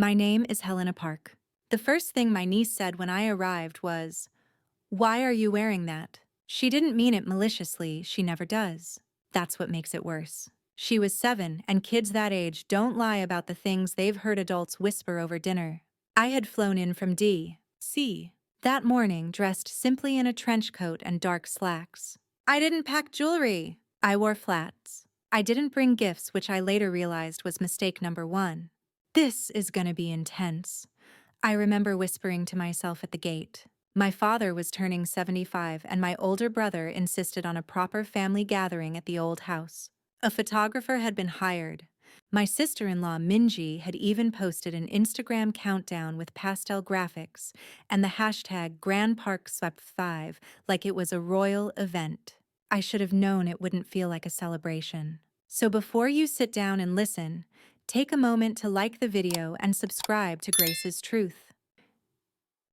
My name is Helena Park. The first thing my niece said when I arrived was, "Why are you wearing that?" She didn't mean it maliciously, she never does. That's what makes it worse. She was 7, and kids that age don't lie about the things they've heard adults whisper over dinner. I had flown in from D.C. that morning dressed simply in a trench coat and dark slacks. I didn't pack jewelry. I wore flats. I didn't bring gifts, which I later realized was mistake number 1. This is gonna be intense. I remember whispering to myself at the gate. My father was turning 75, and my older brother insisted on a proper family gathering at the old house. A photographer had been hired. My sister-in-law, Minji, had even posted an Instagram countdown with pastel graphics and the hashtag #GrandParkSwept5 like it was a royal event. I should have known it wouldn't feel like a celebration. So before you sit down and listen, take a moment to like the video and subscribe to Grace's Truth.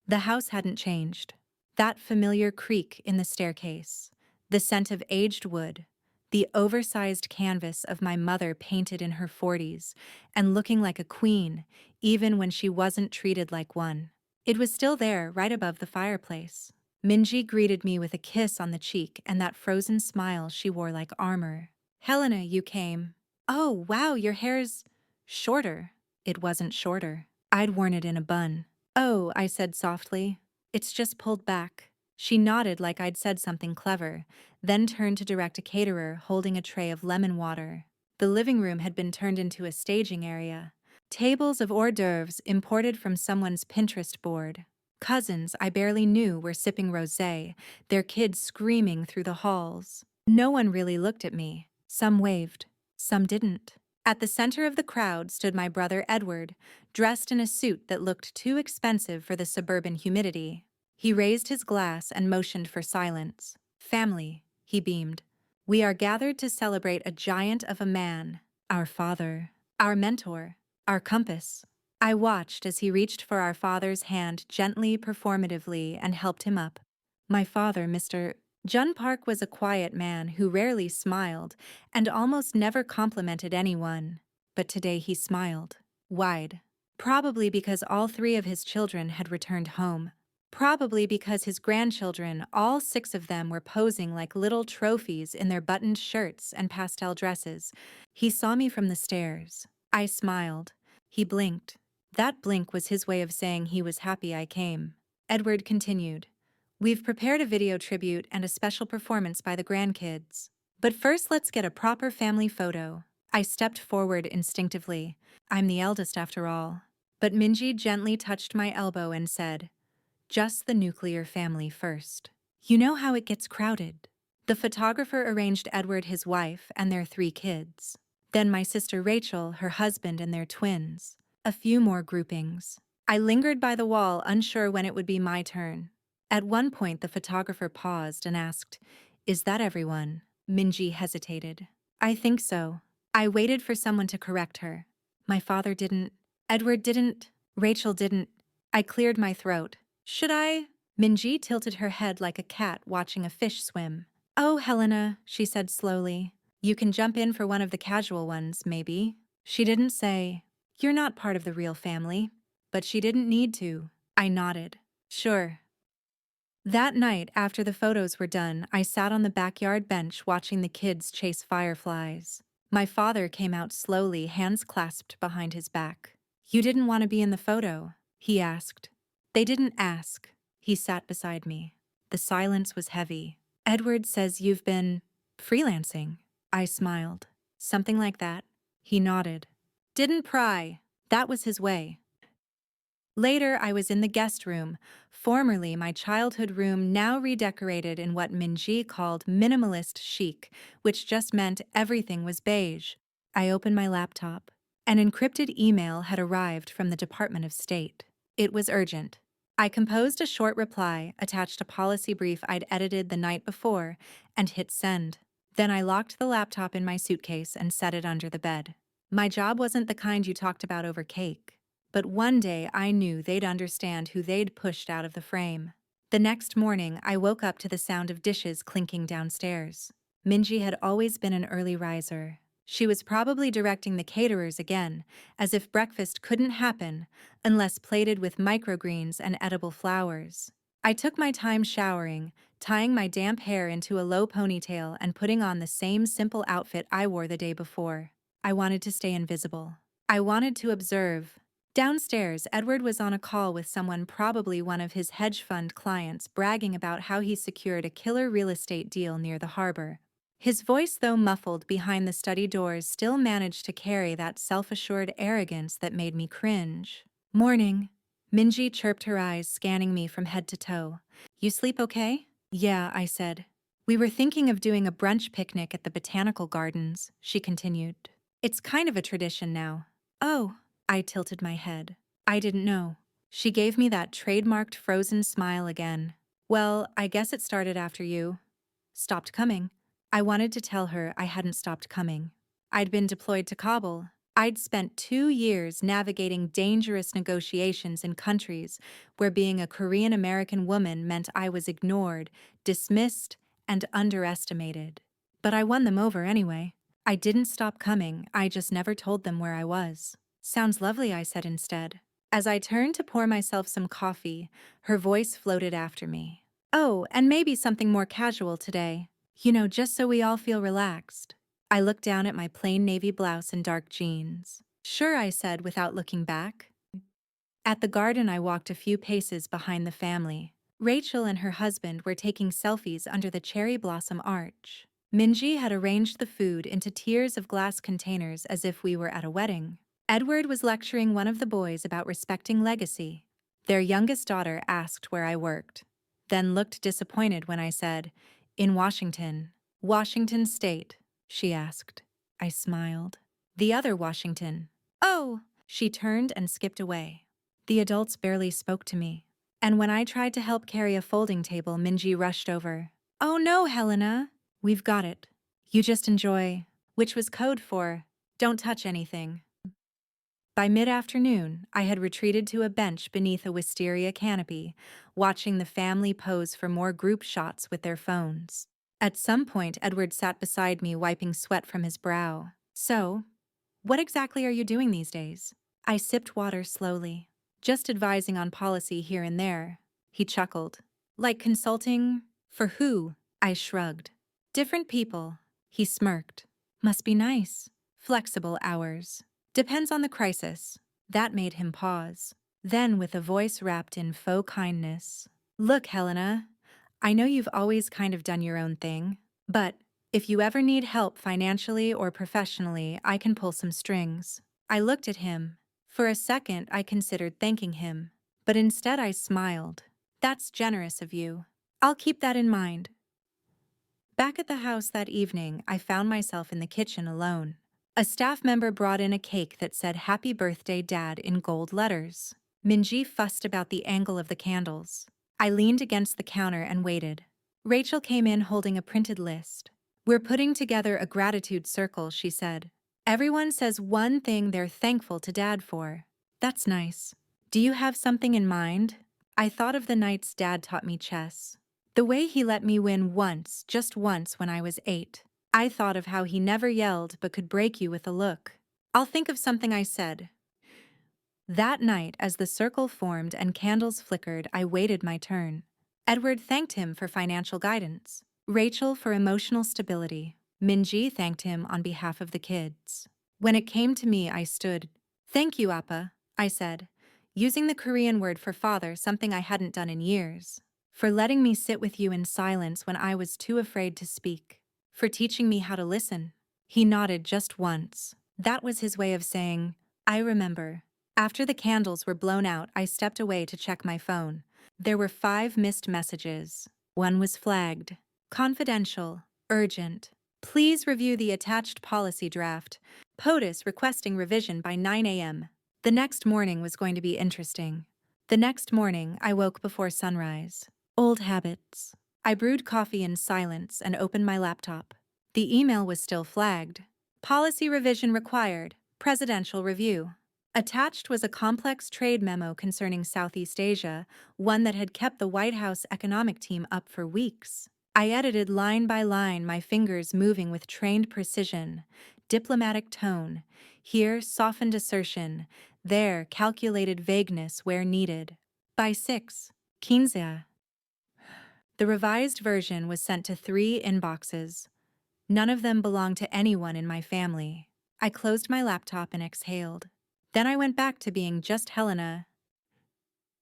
The house hadn't changed. That familiar creak in the staircase, the scent of aged wood, the oversized canvas of my mother painted in her 40s and looking like a queen, even when she wasn't treated like one. It was still there, right above the fireplace. Minji greeted me with a kiss on the cheek and that frozen smile she wore like armor. "Helena, you came. Oh, wow, your hair's shorter." It wasn't shorter. I'd worn it in a bun. "Oh," I said softly. "It's just pulled back." She nodded like I'd said something clever, then turned to direct a caterer holding a tray of lemon water. The living room had been turned into a staging area. Tables of hors d'oeuvres imported from someone's Pinterest board. Cousins I barely knew were sipping rosé, their kids screaming through the halls. No one really looked at me. Some waved. Some didn't. At the center of the crowd stood my brother Edward, dressed in a suit that looked too expensive for the suburban humidity. He raised his glass and motioned for silence. "Family," he beamed. "We are gathered to celebrate a giant of a man, our father, our mentor, our compass." I watched as he reached for our father's hand gently, performatively, and helped him up. My father, Mr. Jun Park, was a quiet man who rarely smiled and almost never complimented anyone. But today he smiled. Wide. Probably because all 3 of his children had returned home. Probably because his grandchildren, all 6 of them, were posing like little trophies in their buttoned shirts and pastel dresses. He saw me from the stairs. I smiled. He blinked. That blink was his way of saying he was happy I came. Edward continued. "We've prepared a video tribute and a special performance by the grandkids. But first, let's get a proper family photo." I stepped forward instinctively. I'm the eldest after all. But Minji gently touched my elbow and said, "Just the nuclear family first. You know how it gets crowded." The photographer arranged Edward, his wife, and their 3 kids. Then my sister Rachel, her husband, and their twins. A few more groupings. I lingered by the wall, unsure when it would be my turn. At one point, the photographer paused and asked, "Is that everyone?" Minji hesitated. "I think so." I waited for someone to correct her. My father didn't. Edward didn't. Rachel didn't. I cleared my throat. "Should I?" Minji tilted her head like a cat watching a fish swim. "Oh, Helena," she said slowly. "You can jump in for one of the casual ones, maybe." She didn't say, "You're not part of the real family." But she didn't need to. I nodded. "Sure." That night, after the photos were done, I sat on the backyard bench watching the kids chase fireflies. My father came out slowly, hands clasped behind his back. "You didn't want to be in the photo?" he asked. "They didn't ask." He sat beside me. The silence was heavy. "Edward says you've been freelancing." I smiled. "Something like that." He nodded. Didn't pry. That was his way. Later, I was in the guest room, formerly my childhood room, now redecorated in what Minji called minimalist chic, which just meant everything was beige. I opened my laptop. An encrypted email had arrived from the Department of State. It was urgent. I composed a short reply, attached a policy brief I'd edited the night before, and hit send. Then I locked the laptop in my suitcase and set it under the bed. My job wasn't the kind you talked about over cake. But one day I knew they'd understand who they'd pushed out of the frame. The next morning, I woke up to the sound of dishes clinking downstairs. Minji had always been an early riser. She was probably directing the caterers again, as if breakfast couldn't happen unless plated with microgreens and edible flowers. I took my time showering, tying my damp hair into a low ponytail and putting on the same simple outfit I wore the day before. I wanted to stay invisible. I wanted to observe. Downstairs, Edward was on a call with someone, probably one of his hedge fund clients, bragging about how he secured a killer real estate deal near the harbor. His voice, though muffled behind the study doors, still managed to carry that self-assured arrogance that made me cringe. "Morning." Minji chirped, her eyes scanning me from head to toe. "You sleep okay?" "Yeah," I said. "We were thinking of doing a brunch picnic at the botanical gardens," she continued. "It's kind of a tradition now." "Oh." I tilted my head. "I didn't know." She gave me that trademarked frozen smile again. "Well, I guess it started after you stopped coming." I wanted to tell her I hadn't stopped coming. I'd been deployed to Kabul. I'd spent 2 years navigating dangerous negotiations in countries where being a Korean American woman meant I was ignored, dismissed, and underestimated. But I won them over anyway. I didn't stop coming, I just never told them where I was. "Sounds lovely," I said instead. As I turned to pour myself some coffee, her voice floated after me. "Oh, and maybe something more casual today. Just so we all feel relaxed." I looked down at my plain navy blouse and dark jeans. "Sure," I said without looking back. At the garden, I walked a few paces behind the family. Rachel and her husband were taking selfies under the cherry blossom arch. Minji had arranged the food into tiers of glass containers as if we were at a wedding. Edward was lecturing one of the boys about respecting legacy. Their youngest daughter asked where I worked, then looked disappointed when I said, "In Washington." "Washington State?" she asked. I smiled. "The other Washington." "Oh!" She turned and skipped away. The adults barely spoke to me. And when I tried to help carry a folding table, Minji rushed over. "Oh no, Helena. We've got it. You just enjoy," which was code for, "Don't touch anything." By mid-afternoon, I had retreated to a bench beneath a wisteria canopy, watching the family pose for more group shots with their phones. At some point, Edward sat beside me, wiping sweat from his brow. "So, what exactly are you doing these days?" I sipped water slowly. "Just advising on policy here and there." He chuckled. "Like consulting? For who?" I shrugged. "Different people." He smirked. "Must be nice. Flexible hours." "Depends on the crisis." That made him pause. Then, with a voice wrapped in faux kindness, "Look, Helena, I know you've always kind of done your own thing, but if you ever need help financially or professionally, I can pull some strings." I looked at him. For a second, I considered thanking him, but instead I smiled. "That's generous of you. I'll keep that in mind." Back at the house that evening, I found myself in the kitchen alone. A staff member brought in a cake that said "Happy Birthday, Dad" in gold letters. Minji fussed about the angle of the candles. I leaned against the counter and waited. Rachel came in holding a printed list. "We're putting together a gratitude circle," she said. "Everyone says one thing they're thankful to Dad for." "That's nice. Do you have something in mind?" I thought of the nights Dad taught me chess. The way he let me win once, just once, when I was 8. I thought of how he never yelled but could break you with a look. "I'll think of something," I said. That night, as the circle formed and candles flickered, I waited my turn. Edward thanked him for financial guidance. Rachel for emotional stability. Minji thanked him on behalf of the kids. When it came to me, I stood. "Thank you, Appa," I said, using the Korean word for father, something I hadn't done in years. "For letting me sit with you in silence when I was too afraid to speak. For teaching me how to listen." He nodded just once. That was his way of saying, "I remember." After the candles were blown out, I stepped away to check my phone. There were 5 missed messages. One was flagged. "Confidential. Urgent. Please review the attached policy draft. POTUS requesting revision by 9 a.m. The next morning was going to be interesting. The next morning, I woke before sunrise. Old habits. I brewed coffee in silence and opened my laptop. The email was still flagged. "Policy revision required. Presidential review." Attached was a complex trade memo concerning Southeast Asia, one that had kept the White House economic team up for weeks. I edited line by line, my fingers moving with trained precision. diplomatic tone. Here, softened assertion. There, calculated vagueness where needed. By 6. Quinze. The revised version was sent to 3 inboxes. None of them belonged to anyone in my family. I closed my laptop and exhaled. Then I went back to being just Helena.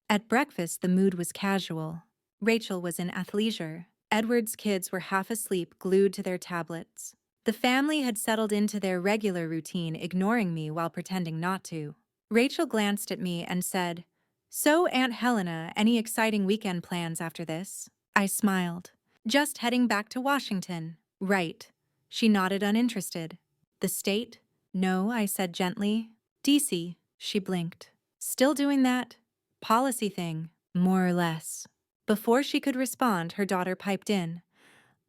At breakfast, the mood was casual. Rachel was in athleisure. Edward's kids were half asleep, glued to their tablets. The family had settled into their regular routine, ignoring me while pretending not to. Rachel glanced at me and said, "So, Aunt Helena, any exciting weekend plans after this?" I smiled. "Just heading back to Washington." "Right." She nodded, uninterested. "The state?" "No," I said gently. "DC." She blinked. "Still doing that policy thing?" "More or less." Before she could respond, her daughter piped in.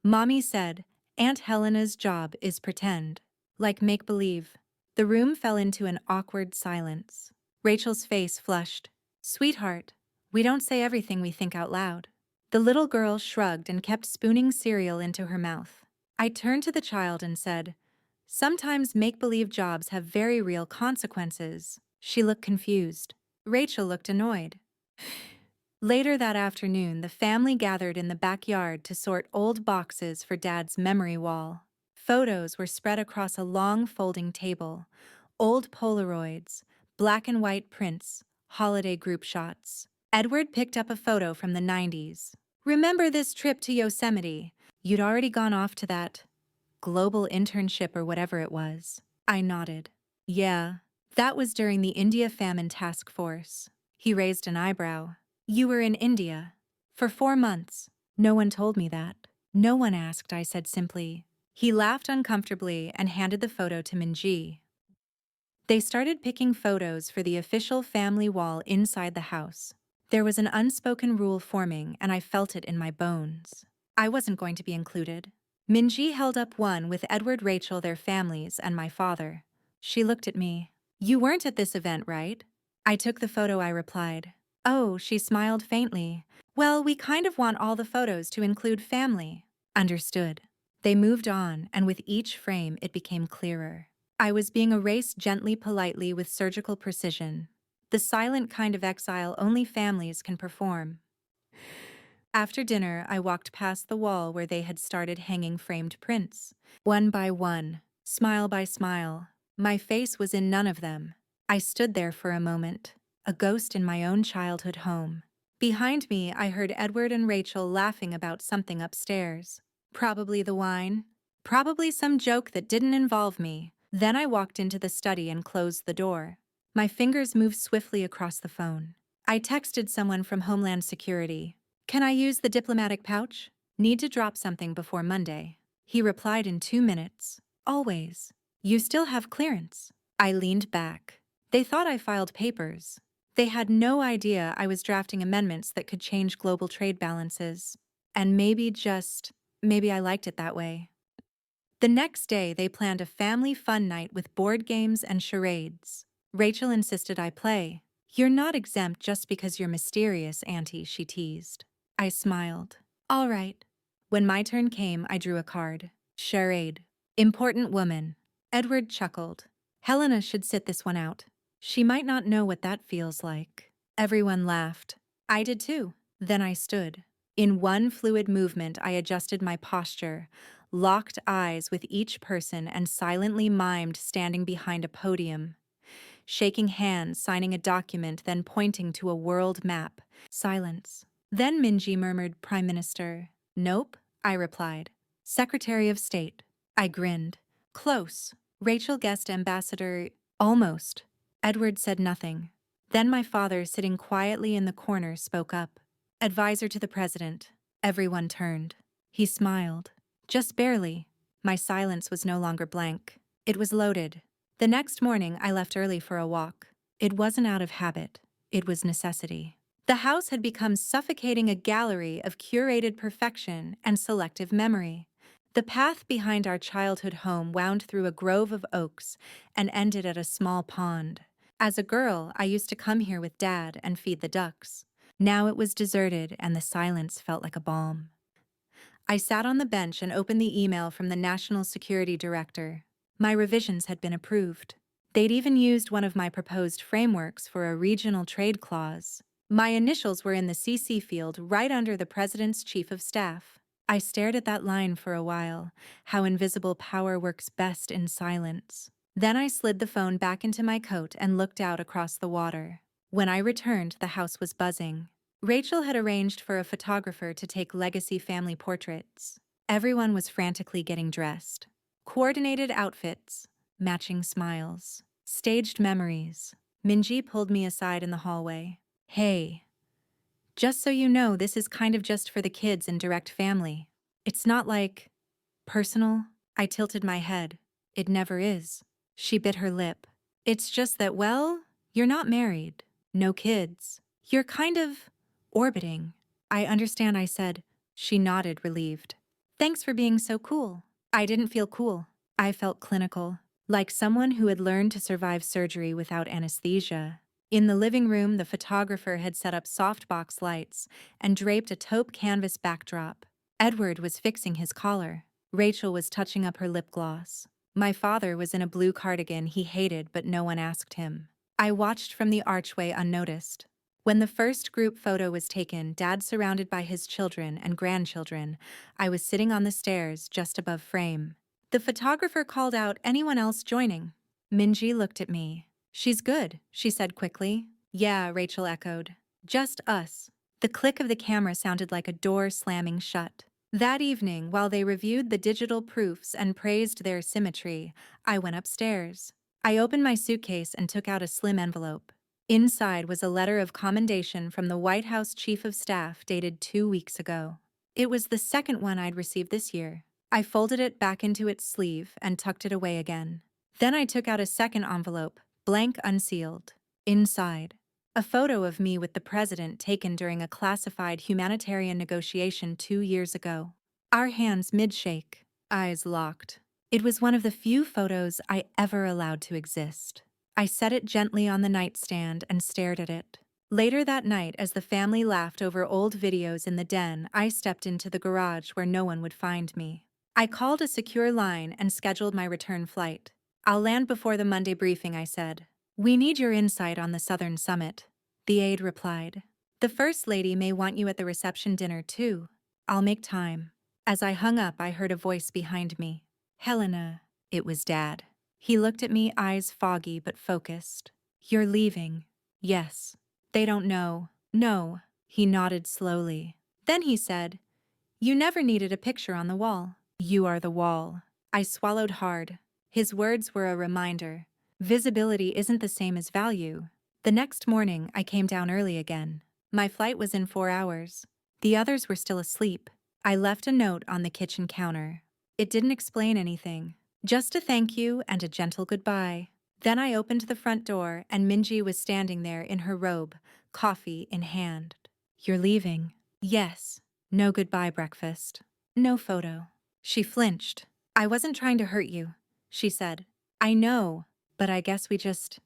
"Mommy said, Aunt Helena's job is pretend. Like make-believe." The room fell into an awkward silence. Rachel's face flushed. "Sweetheart, we don't say everything we think out loud." The little girl shrugged and kept spooning cereal into her mouth. I turned to the child and said, "Sometimes make-believe jobs have very real consequences." She looked confused. Rachel looked annoyed. Later that afternoon, the family gathered in the backyard to sort old boxes for Dad's memory wall. Photos were spread across a long folding table. Old Polaroids, black and white prints, holiday group shots. Edward picked up a photo from the 90s. "Remember this trip to Yosemite?" You'd already gone off to that global internship or whatever it was. I nodded. "Yeah, that was during the India Famine Task Force." He raised an eyebrow. "You were in India for 4 months." "No one told me that." "No one asked," I said simply. He laughed uncomfortably and handed the photo to Minji. They started picking photos for the official family wall inside the house. There was an unspoken rule forming, and I felt it in my bones. I wasn't going to be included. Minji held up one with Edward, Rachel, their families, and my father. She looked at me. "You weren't at this event, right?" I took the photo, I replied. "Oh," she smiled faintly. "Well, we kind of want all the photos to include family." Understood. They moved on, and with each frame it became clearer. I was being erased gently, politely, with surgical precision. The silent kind of exile only families can perform. After dinner, I walked past the wall where they had started hanging framed prints. One by one, smile by smile. My face was in none of them. I stood there for a moment, a ghost in my own childhood home. Behind me, I heard Edward and Rachel laughing about something upstairs. Probably the wine. Probably some joke that didn't involve me. Then I walked into the study and closed the door. My fingers moved swiftly across the phone. I texted someone from Homeland Security. "Can I use the diplomatic pouch? Need to drop something before Monday." He replied in 2 minutes. "Always. You still have clearance." I leaned back. They thought I filed papers. They had no idea I was drafting amendments that could change global trade balances. And maybe I liked it that way. The next day, they planned a family fun night with board games and charades. Rachel insisted I play. "You're not exempt just because you're mysterious, Auntie," she teased. I smiled. "All right." When my turn came, I drew a card. Charade. Important woman. Edward chuckled. "Helena should sit this one out. She might not know what that feels like." Everyone laughed. I did too. Then I stood. In one fluid movement, I adjusted my posture, locked eyes with each person, and silently mimed standing behind a podium. Shaking hands, signing a document, then pointing to a world map. Silence. Then Minji murmured, "Prime Minister." "Nope," I replied. "Secretary of State." I grinned. "Close." Rachel guessed ambassador. "Almost." Edward said nothing. Then my father, sitting quietly in the corner, spoke up. "Advisor to the president." Everyone turned. He smiled. Just barely. My silence was no longer blank. It was loaded. The next morning, I left early for a walk. It wasn't out of habit. It was necessity. The house had become suffocating, a gallery of curated perfection and selective memory. The path behind our childhood home wound through a grove of oaks and ended at a small pond. As a girl, I used to come here with Dad and feed the ducks. Now it was deserted, and the silence felt like a balm. I sat on the bench and opened the email from the National Security Director. My revisions had been approved. They'd even used one of my proposed frameworks for a regional trade clause. My initials were in the CC field right under the President's Chief of Staff. I stared at that line for a while, how invisible power works best in silence. Then I slid the phone back into my coat and looked out across the water. When I returned, the house was buzzing. Rachel had arranged for a photographer to take legacy family portraits. Everyone was frantically getting dressed. Coordinated outfits, matching smiles, staged memories. Minji pulled me aside in the hallway. Hey, just so you know, this is kind of just for the kids and direct family. It's not like personal. I tilted my head. It never is. She bit her lip. It's just that, well, you're not married. No kids. You're kind of orbiting. I understand, I said. She nodded, relieved. Thanks for being so cool. I didn't feel cool. I felt clinical, like someone who had learned to survive surgery without anesthesia. In the living room, the photographer had set up softbox lights and draped a taupe canvas backdrop. Edward was fixing his collar. Rachel was touching up her lip gloss. My father was in a blue cardigan he hated, but no one asked him. I watched from the archway unnoticed. When the first group photo was taken, Dad surrounded by his children and grandchildren, I was sitting on the stairs just above frame. The photographer called out, anyone else joining? Minji looked at me. She's good, she said quickly. Yeah, Rachel echoed. Just us. The click of the camera sounded like a door slamming shut. That evening, while they reviewed the digital proofs and praised their symmetry, I went upstairs. I opened my suitcase and took out a slim envelope. Inside was a letter of commendation from the White House Chief of Staff dated 2 weeks ago. It was the second one I'd received this year. I folded it back into its sleeve and tucked it away again. Then I took out a second envelope, blank unsealed. Inside, a photo of me with the president taken during a classified humanitarian negotiation 2 years ago. Our hands mid-shake, eyes locked. It was one of the few photos I ever allowed to exist. I set it gently on the nightstand and stared at it. Later that night, as the family laughed over old videos in the den, I stepped into the garage where no one would find me. I called a secure line and scheduled my return flight. I'll land before the Monday briefing, I said. We need your insight on the Southern Summit, the aide replied. The First Lady may want you at the reception dinner, too. I'll make time. As I hung up, I heard a voice behind me. Helena. It was Dad. He looked at me, eyes foggy but focused. You're leaving. Yes. They don't know. No. He nodded slowly. Then he said, you never needed a picture on the wall. You are the wall. I swallowed hard. His words were a reminder. Visibility isn't the same as value. The next morning, I came down early again. My flight was in 4 hours. The others were still asleep. I left a note on the kitchen counter. It didn't explain anything. Just a thank you and a gentle goodbye. Then I opened the front door and Minji was standing there in her robe, coffee in hand. You're leaving? Yes. No goodbye breakfast. No photo. She flinched. I wasn't trying to hurt you, she said. I know, but I guess we just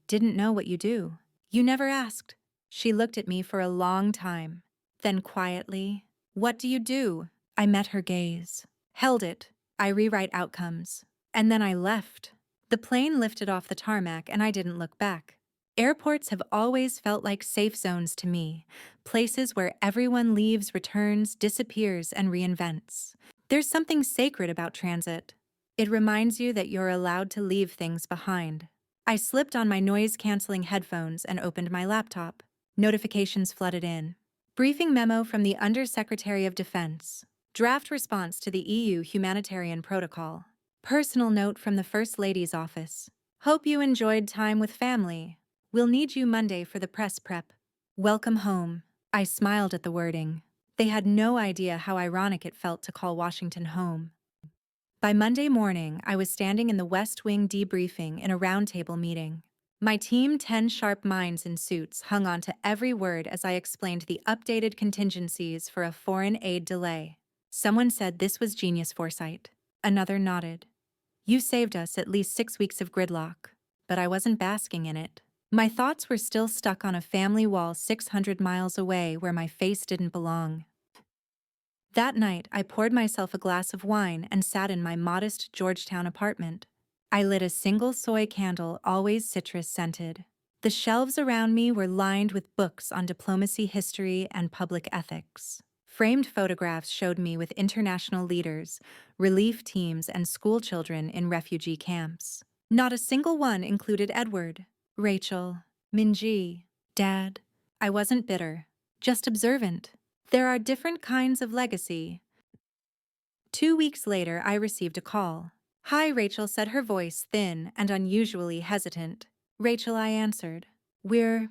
didn't know what you do. You never asked. She looked at me for a long time. Then quietly, what do you do? I met her gaze. Held it. I rewrite outcomes. And then I left. The plane lifted off the tarmac and I didn't look back. Airports have always felt like safe zones to me, places where everyone leaves, returns, disappears, and reinvents. There's something sacred about transit. It reminds you that you're allowed to leave things behind. I slipped on my noise-canceling headphones and opened my laptop. Notifications flooded in. Briefing memo from the Undersecretary of Defense. Draft response to the EU humanitarian protocol. Personal note from the First Lady's office. Hope you enjoyed time with family. We'll need you Monday for the press prep. Welcome home. I smiled at the wording. They had no idea how ironic it felt to call Washington home. By Monday morning, I was standing in the West Wing debriefing in a roundtable meeting. My team, 10 sharp minds in suits, hung on to every word as I explained the updated contingencies for a foreign aid delay. Someone said this was genius foresight. Another nodded. You saved us at least 6 weeks of gridlock. But I wasn't basking in it. My thoughts were still stuck on a family wall 600 miles away where my face didn't belong. That night, I poured myself a glass of wine and sat in my modest Georgetown apartment. I lit a single soy candle, always citrus scented. The shelves around me were lined with books on diplomacy, history, and public ethics. Framed photographs showed me with international leaders, relief teams, and schoolchildren in refugee camps. Not a single one included Edward, Rachel, Minji, Dad. I wasn't bitter, just observant. There are different kinds of legacy. 2 weeks later, I received a call. "Hi," Rachel said, her voice thin and unusually hesitant. "Rachel," I answered. "We're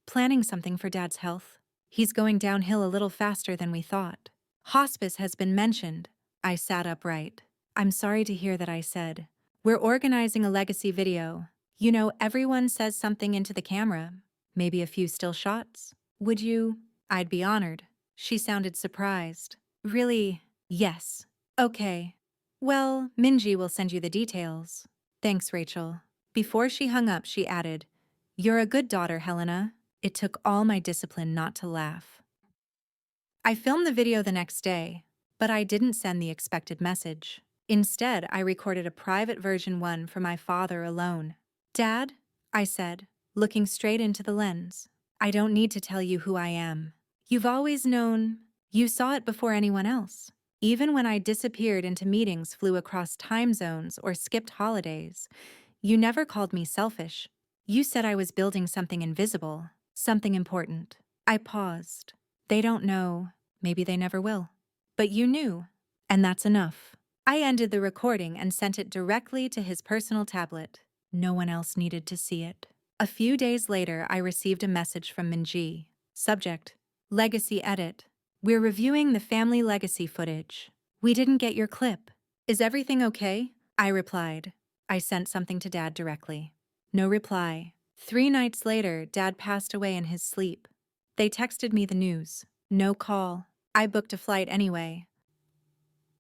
planning something for Dad's health. He's going downhill a little faster than we thought. Hospice has been mentioned." I sat upright. "I'm sorry to hear that," I said. "We're organizing a legacy video. You know, everyone says something into the camera. Maybe a few still shots. Would you?" "I'd be honored." She sounded surprised. "Really?" "Yes." "Okay. Well, Minji will send you the details." "Thanks, Rachel." Before she hung up, she added, "You're a good daughter, Helena." It took all my discipline not to laugh. I filmed the video the next day, but I didn't send the expected message. Instead, I recorded a private version one for my father alone. "Dad," I said, looking straight into the lens, "I don't need to tell you who I am. You've always known. You saw it before anyone else. Even when I disappeared into meetings, flew across time zones, or skipped holidays, you never called me selfish. You said I was building something invisible, something important." I paused. "They don't know. Maybe they never will. But you knew. And that's enough." I ended the recording and sent it directly to his personal tablet. No one else needed to see it. A few days later, I received a message from Minji. Subject: Legacy Edit. "We're reviewing the family legacy footage. We didn't get your clip. Is everything okay?" I replied. I sent something to Dad directly. No reply. 3 nights later, Dad passed away in his sleep. They texted me the news. No call. I booked a flight anyway.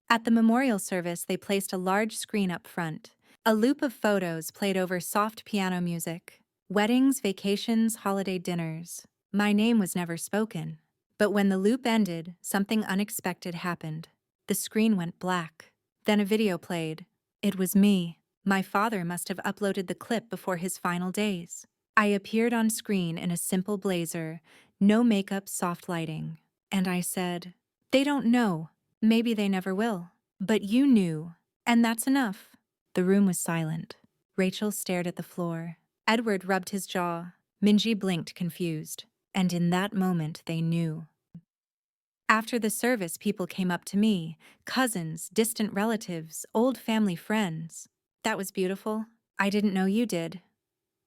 At the memorial service, they placed a large screen up front. A loop of photos played over soft piano music. Weddings, vacations, holiday dinners. My name was never spoken. But when the loop ended, something unexpected happened. The screen went black. Then a video played. It was me. My father must have uploaded the clip before his final days. I appeared on screen in a simple blazer, no makeup, soft lighting. And I said, "They don't know. Maybe they never will. But you knew. And that's enough." The room was silent. Rachel stared at the floor. Edward rubbed his jaw. Minji blinked, confused. And in that moment, they knew. After the service, people came up to me, cousins, distant relatives, old family friends. "That was beautiful. I didn't know you did.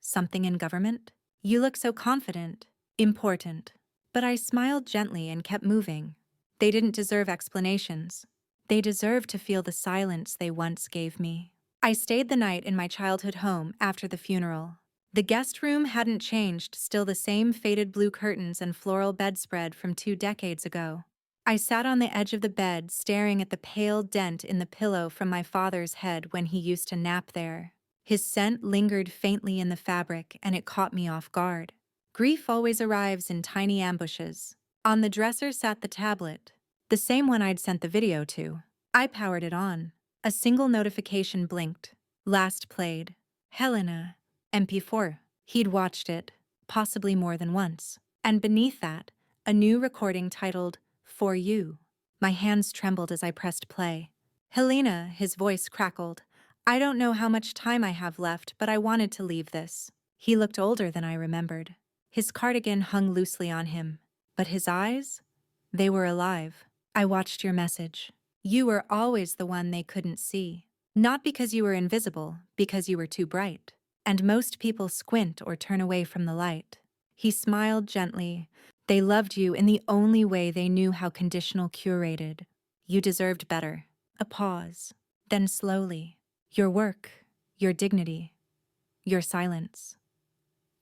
Something in government? You look so confident. Important." But I smiled gently and kept moving. They didn't deserve explanations. They deserved to feel the silence they once gave me. I stayed the night in my childhood home after the funeral. The guest room hadn't changed, still the same faded blue curtains and floral bedspread from 2 decades ago. I sat on the edge of the bed, staring at the pale dent in the pillow from my father's head when he used to nap there. His scent lingered faintly in the fabric, and it caught me off guard. Grief always arrives in tiny ambushes. On the dresser sat the tablet, the same one I'd sent the video to. I powered it on. A single notification blinked. Last played. Helena. MP4. He'd watched it, possibly more than once. And beneath that, a new recording titled, "For You." My hands trembled as I pressed play. "Helena," his voice crackled. "I don't know how much time I have left, but I wanted to leave this." He looked older than I remembered. His cardigan hung loosely on him. But his eyes? They were alive. "I watched your message. You were always the one they couldn't see. Not because you were invisible, because you were too bright. And most people squint or turn away from the light." He smiled gently. "They loved you in the only way they knew how, conditional, curated. You deserved better." A pause. Then slowly, "Your work, your dignity, your silence.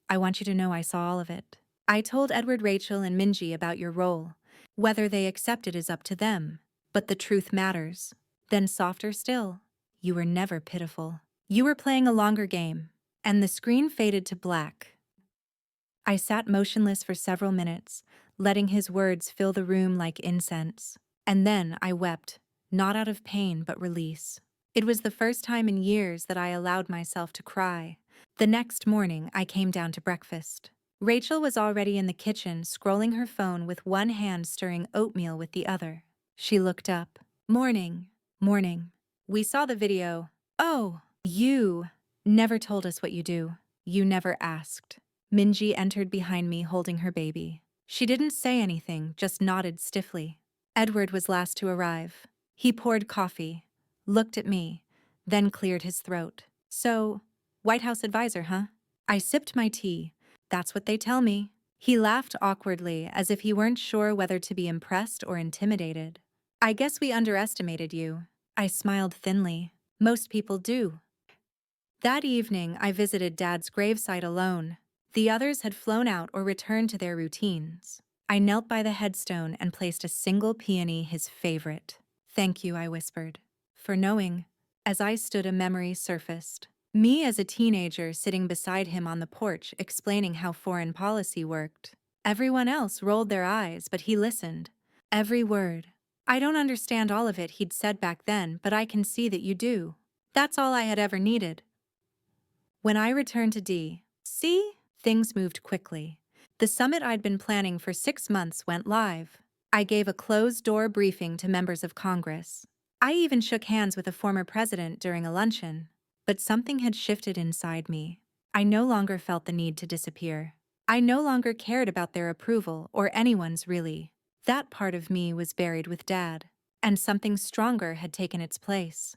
I want you to know I saw all of it. I told Edward, Rachel, and Minji about your role. Whether they accept it is up to them. But the truth matters." Then softer still, "You were never pitiful. You were playing a longer game." And the screen faded to black. I sat motionless for several minutes, letting his words fill the room like incense. And then I wept, not out of pain but release. It was the first time in years that I allowed myself to cry. The next morning, I came down to breakfast. Rachel was already in the kitchen, scrolling her phone with one hand stirring oatmeal with the other. She looked up. Morning. Morning. We saw the video. Oh, you never told us what you do. You never asked. Minji entered behind me holding her baby. She didn't say anything, just nodded stiffly. Edward was last to arrive. He poured coffee, looked at me, then cleared his throat. So, White House advisor, huh? I sipped my tea. That's what they tell me. He laughed awkwardly, as if he weren't sure whether to be impressed or intimidated. I guess we underestimated you. I smiled thinly. Most people do. That evening, I visited Dad's gravesite alone. The others had flown out or returned to their routines. I knelt by the headstone and placed a single peony, his favorite. Thank you, I whispered. For knowing. As I stood, a memory surfaced. Me as a teenager sitting beside him on the porch explaining how foreign policy worked. Everyone else rolled their eyes, but he listened. Every word. I don't understand all of it he'd said back then, but I can see that you do. That's all I had ever needed. When I returned to D.C., things moved quickly. The summit I'd been planning for 6 months went live. I gave a closed-door briefing to members of Congress. I even shook hands with a former president during a luncheon. But something had shifted inside me. I no longer felt the need to disappear. I no longer cared about their approval or anyone's really. That part of me was buried with Dad, and something stronger had taken its place.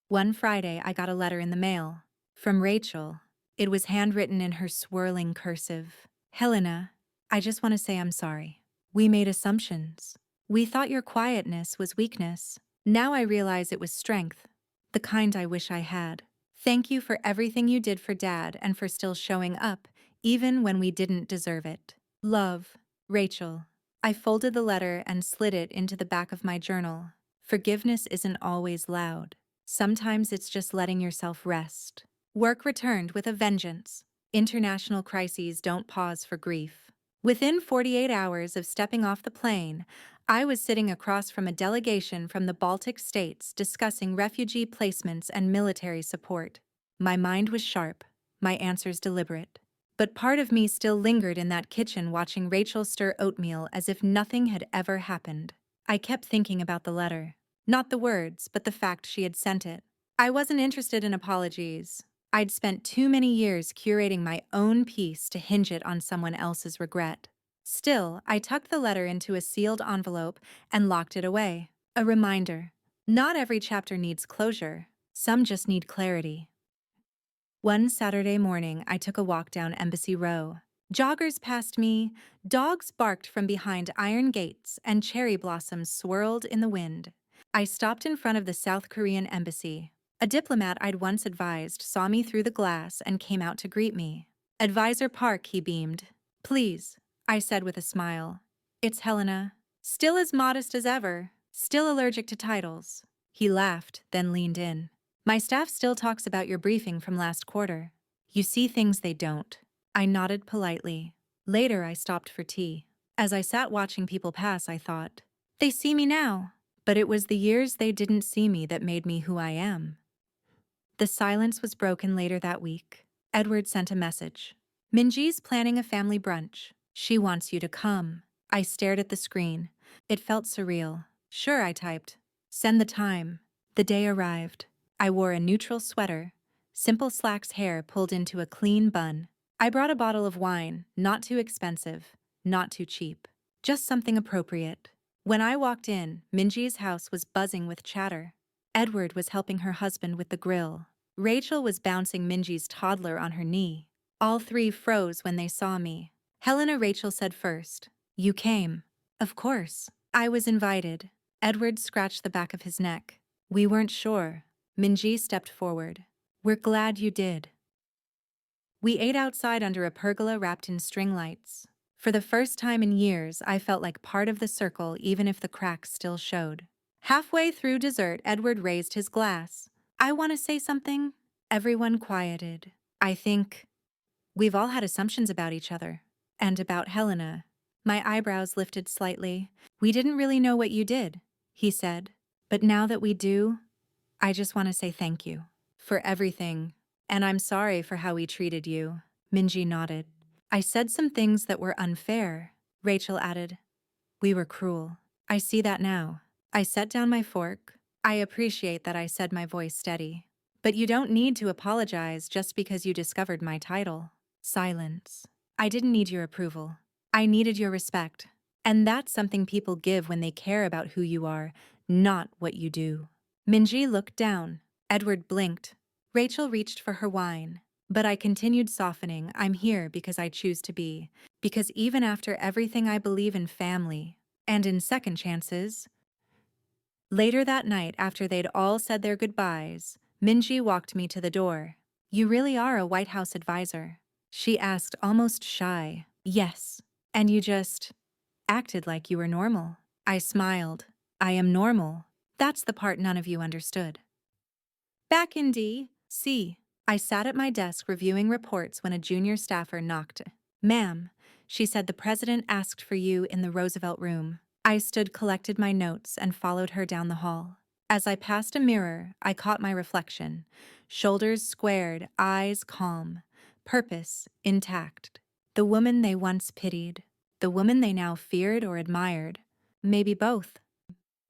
One Friday, I got a letter in the mail. From Rachel. It was handwritten in her swirling cursive. Helena, I just want to say I'm sorry. We made assumptions. We thought your quietness was weakness. Now I realize it was strength. The kind I wish I had. Thank you for everything you did for Dad and for still showing up, even when we didn't deserve it. Love, Rachel. I folded the letter and slid it into the back of my journal. Forgiveness isn't always loud. Sometimes it's just letting yourself rest. Work returned with a vengeance. International crises don't pause for grief. Within 48 hours of stepping off the plane, I was sitting across from a delegation from the Baltic states discussing refugee placements and military support. My mind was sharp, my answers deliberate. But part of me still lingered in that kitchen watching Rachel stir oatmeal as if nothing had ever happened. I kept thinking about the letter. Not the words, but the fact she had sent it. I wasn't interested in apologies. I'd spent too many years curating my own peace to hinge it on someone else's regret. Still, I tucked the letter into a sealed envelope and locked it away. A reminder. Not every chapter needs closure. Some just need clarity. One Saturday morning, I took a walk down Embassy Row. Joggers passed me, dogs barked from behind iron gates, and cherry blossoms swirled in the wind. I stopped in front of the South Korean embassy. A diplomat I'd once advised saw me through the glass and came out to greet me. Advisor Park, he beamed. Please, I said with a smile. It's Helena. Still as modest as ever, still allergic to titles. He laughed, then leaned in. My staff still talks about your briefing from last quarter. You see things they don't. I nodded politely. Later, I stopped for tea. As I sat watching people pass, I thought, they see me now. But it was the years they didn't see me that made me who I am. The silence was broken later that week. Edward sent a message. Minji's planning a family brunch. She wants you to come. I stared at the screen. It felt surreal. Sure, I typed. Send the time. The day arrived. I wore a neutral sweater, simple slacks, hair pulled into a clean bun. I brought a bottle of wine, not too expensive, not too cheap, just something appropriate. When I walked in, Minji's house was buzzing with chatter. Edward was helping her husband with the grill. Rachel was bouncing Minji's toddler on her knee. All three froze when they saw me. Helena, Rachel said first. You came. Of course. I was invited. Edward scratched the back of his neck. We weren't sure. Minji stepped forward. We're glad you did. We ate outside under a pergola wrapped in string lights. For the first time in years, I felt like part of the circle even if the cracks still showed. Halfway through dessert, Edward raised his glass. I want to say something. Everyone quieted. I think we've all had assumptions about each other. And about Helena. My eyebrows lifted slightly. We didn't really know what you did, he said. But now that we do, I just want to say thank you for everything, and I'm sorry for how we treated you. Minji nodded. I said some things that were unfair, Rachel added. We were cruel. I see that now. I set down my fork. I appreciate that I said my voice steady. But you don't need to apologize just because you discovered my title. Silence. I didn't need your approval. I needed your respect. And that's something people give when they care about who you are, not what you do. Minji looked down. Edward blinked. Rachel reached for her wine. But I continued softening. I'm here because I choose to be. Because even after everything, I believe in family. And in second chances. Later that night, after they'd all said their goodbyes, Minji walked me to the door. You really are a White House advisor, she asked, almost shy. Yes. And you just acted like you were normal. I smiled. I am normal. That's the part none of you understood. Back in D.C., I sat at my desk reviewing reports when a junior staffer knocked. Ma'am, she said, the president asked for you in the Roosevelt room. I stood, collected my notes, and followed her down the hall. As I passed a mirror, I caught my reflection. Shoulders squared, eyes calm, purpose intact. The woman they once pitied, the woman they now feared or admired. Maybe both.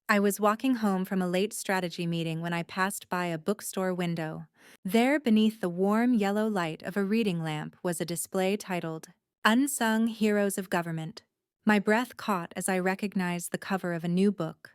I was walking home from a late strategy meeting when I passed by a bookstore window. There, beneath the warm yellow light of a reading lamp, was a display titled, Unsung Heroes of Government. My breath caught as I recognized the cover of a new book,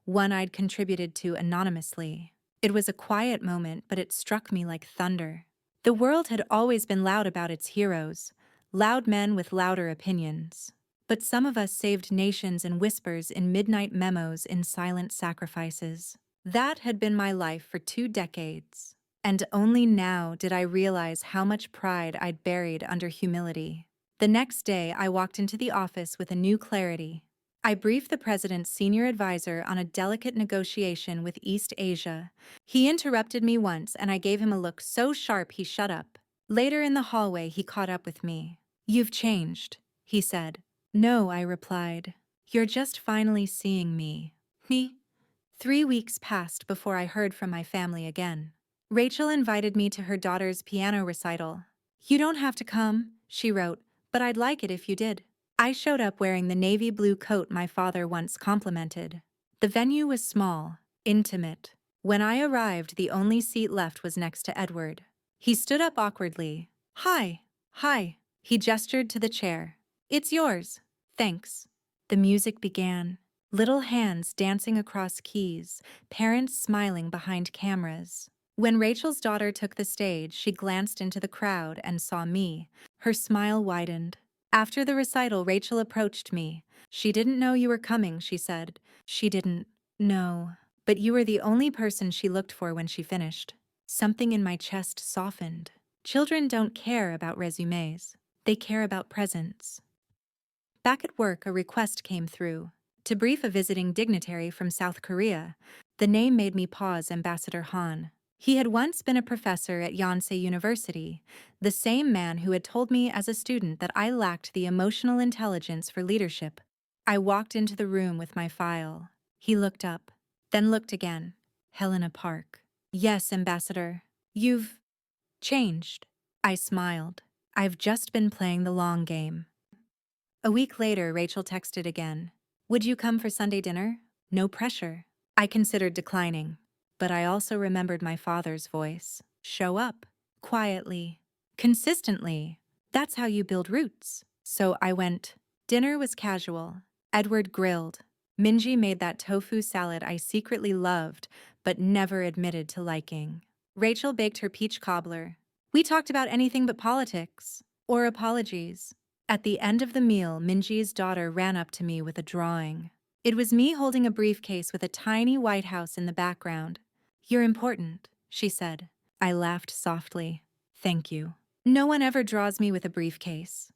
one I'd contributed to anonymously. It was a quiet moment, but it struck me like thunder. The world had always been loud about its heroes, loud men with louder opinions. But some of us saved nations in whispers, in midnight memos, in silent sacrifices. That had been my life for 2 decades. And only now did I realize how much pride I'd buried under humility. The next day, I walked into the office with a new clarity. I briefed the president's senior advisor on a delicate negotiation with East Asia. He interrupted me once, and I gave him a look so sharp he shut up. Later in the hallway, he caught up with me. You've changed, he said. No, I replied. You're just finally seeing me. Me? 3 weeks passed before I heard from my family again. Rachel invited me to her daughter's piano recital. You don't have to come, she wrote, but I'd like it if you did. I showed up wearing the navy blue coat my father once complimented. The venue was small, intimate. When I arrived, the only seat left was next to Edward. He stood up awkwardly. Hi. He gestured to the chair. It's yours. Thanks. The music began. Little hands dancing across keys, parents smiling behind cameras. When Rachel's daughter took the stage, she glanced into the crowd and saw me. Her smile widened. After the recital, Rachel approached me. She didn't know you were coming, she said. She didn't know. But you were the only person she looked for when she finished. Something in my chest softened. Children don't care about resumes. They care about presence. Back at work, a request came through. To brief a visiting dignitary from South Korea. The name made me pause. Ambassador Han. He had once been a professor at Yonsei University, the same man who had told me as a student that I lacked the emotional intelligence for leadership. I walked into the room with my file. He looked up, then looked again. Helena Park. Yes, Ambassador. You've changed. I smiled. I've just been playing the long game. A week later, Rachel texted again. Would you come for Sunday dinner? No pressure. I considered declining, but I also remembered my father's voice. Show up. Quietly. Consistently. That's how you build roots. So I went. Dinner was casual. Edward grilled. Minji made that tofu salad I secretly loved, but never admitted to liking. Rachel baked her peach cobbler. We talked about anything but politics. Or apologies. At the end of the meal, Minji's daughter ran up to me with a drawing. It was me holding a briefcase with a tiny White House in the background. You're important, she said. I laughed softly. Thank you. No one ever draws me with a briefcase.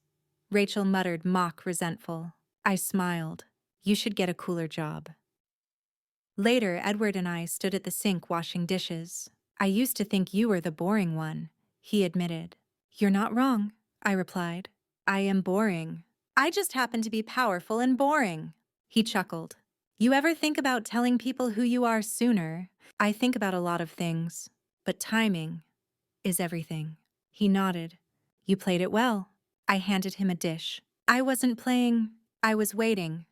Rachel muttered, mock resentful. I smiled. You should get a cooler job. Later, Edward and I stood at the sink washing dishes. I used to think you were the boring one, he admitted. You're not wrong, I replied. I am boring. I just happen to be powerful and boring. He chuckled. You ever think about telling people who you are sooner? I think about a lot of things, but timing is everything. He nodded. You played it well. I handed him a dish. I wasn't playing, I was waiting.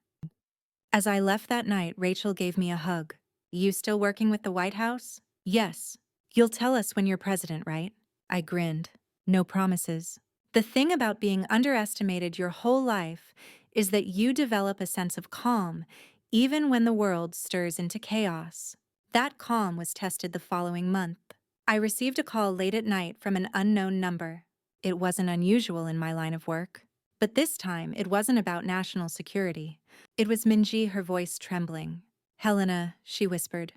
As I left that night, Rachel gave me a hug. You still working with the White House? Yes. You'll tell us when you're president, right? I grinned. No promises. The thing about being underestimated your whole life is that you develop a sense of calm, even when the world stirs into chaos. That calm was tested the following month. I received a call late at night from an unknown number. It wasn't unusual in my line of work. But this time, it wasn't about national security. It was Minji, her voice trembling. Helena, she whispered.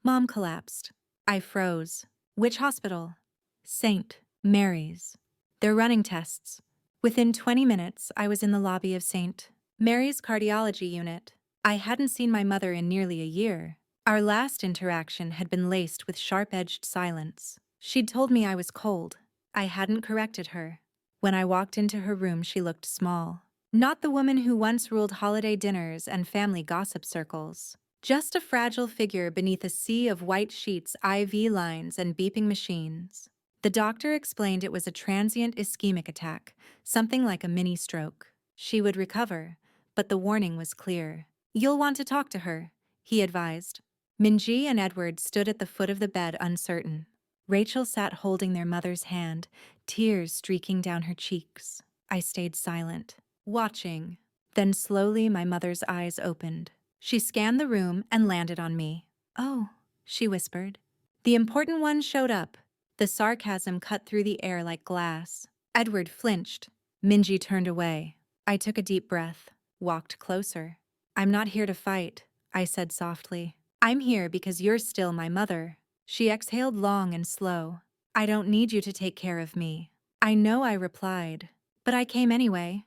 Mom collapsed. I froze. Which hospital? St. Mary's. They're running tests. Within 20 minutes, I was in the lobby of St. Mary's cardiology unit. I hadn't seen my mother in nearly a year. Our last interaction had been laced with sharp-edged silence. She'd told me I was cold. I hadn't corrected her. When I walked into her room, she looked small. Not the woman who once ruled holiday dinners and family gossip circles. Just a fragile figure beneath a sea of white sheets, IV lines, and beeping machines. The doctor explained it was a transient ischemic attack, something like a mini stroke. She would recover, but the warning was clear. You'll want to talk to her, he advised. Minji and Edward stood at the foot of the bed, uncertain. Rachel sat holding their mother's hand, tears streaking down her cheeks. I stayed silent, watching. Then slowly my mother's eyes opened. She scanned the room and landed on me. Oh, she whispered. The important one showed up. The sarcasm cut through the air like glass. Edward flinched. Minji turned away. I took a deep breath, walked closer. I'm not here to fight, I said softly. I'm here because you're still my mother. She exhaled long and slow. I don't need you to take care of me. I know, I replied, but I came anyway.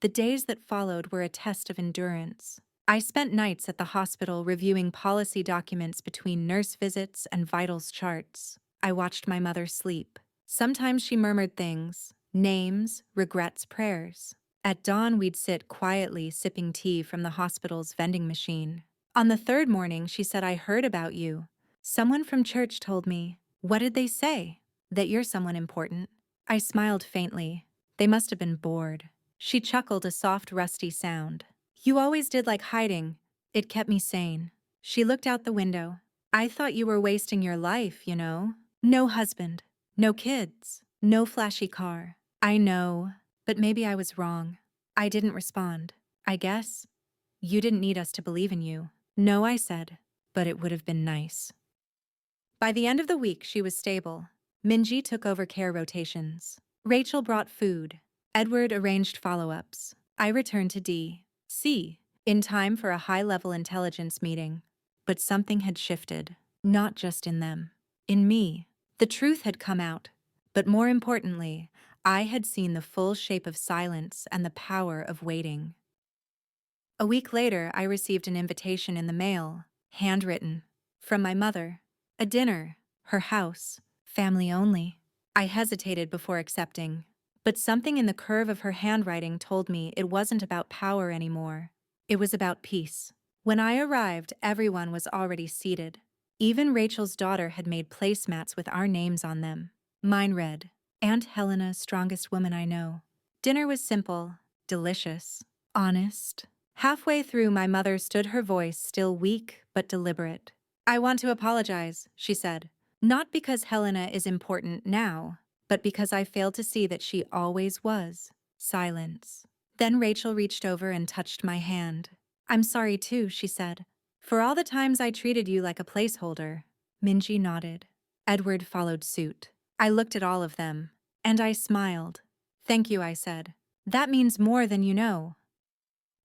The days that followed were a test of endurance. I spent nights at the hospital reviewing policy documents between nurse visits and vitals charts. I watched my mother sleep. Sometimes she murmured things, names, regrets, prayers. At dawn, we'd sit quietly sipping tea from the hospital's vending machine. On the third morning, she said, I heard about you. Someone from church told me. What did they say? That you're someone important. I smiled faintly. They must have been bored. She chuckled, a soft, rusty sound. You always did like hiding. It kept me sane. She looked out the window. I thought you were wasting your life, you know. No husband, no kids, no flashy car. I know, but maybe I was wrong. I didn't respond. I guess. You didn't need us to believe in you. No, I said, but it would have been nice. By the end of the week, she was stable. Minji took over care rotations. Rachel brought food. Edward arranged follow-ups. I returned to D.C. in time for a high-level intelligence meeting. But something had shifted, not just in them. In me. The truth had come out. But more importantly, I had seen the full shape of silence and the power of waiting. A week later, I received an invitation in the mail, handwritten, from my mother. A dinner, her house, family only. I hesitated before accepting, but something in the curve of her handwriting told me it wasn't about power anymore. It was about peace. When I arrived, everyone was already seated. Even Rachel's daughter had made placemats with our names on them. Mine read, Aunt Helena, strongest woman I know. Dinner was simple, delicious, honest. Halfway through, my mother stood, her voice still weak but deliberate. I want to apologize, she said. Not because Helena is important now, but because I failed to see that she always was. Silence. Then Rachel reached over and touched my hand. I'm sorry too, she said. For all the times I treated you like a placeholder. Minji nodded. Edward followed suit. I looked at all of them, and I smiled. Thank you, I said. That means more than you know.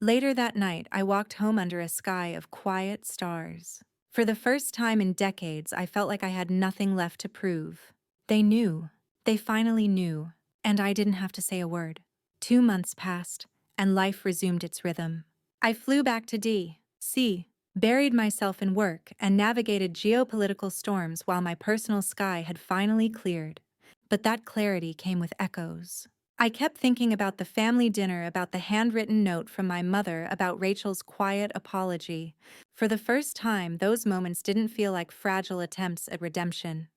Later that night, I walked home under a sky of quiet stars. For the first time in decades, I felt like I had nothing left to prove. They knew. They finally knew, and I didn't have to say a word. 2 months passed, and life resumed its rhythm. I flew back to D.C., buried myself in work, and navigated geopolitical storms while my personal sky had finally cleared. But that clarity came with echoes. I kept thinking about the family dinner, about the handwritten note from my mother, about Rachel's quiet apology. For the first time, those moments didn't feel like fragile attempts at redemption.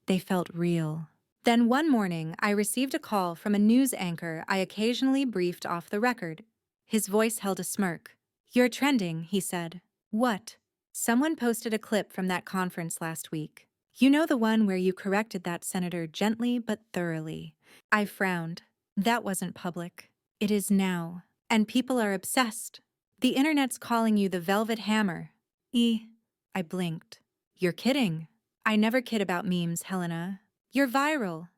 They felt real. Then one morning, I received a call from a news anchor I occasionally briefed off the record. His voice held a smirk. "You're trending," he said. "What?" "Someone posted a clip from that conference last week. You know, the one where you corrected that senator gently but thoroughly." I frowned. That wasn't public. It is now. And people are obsessed. The internet's calling you the Velvet Hammer. I blinked. "You're kidding." "I never kid about memes, Helena. You're viral."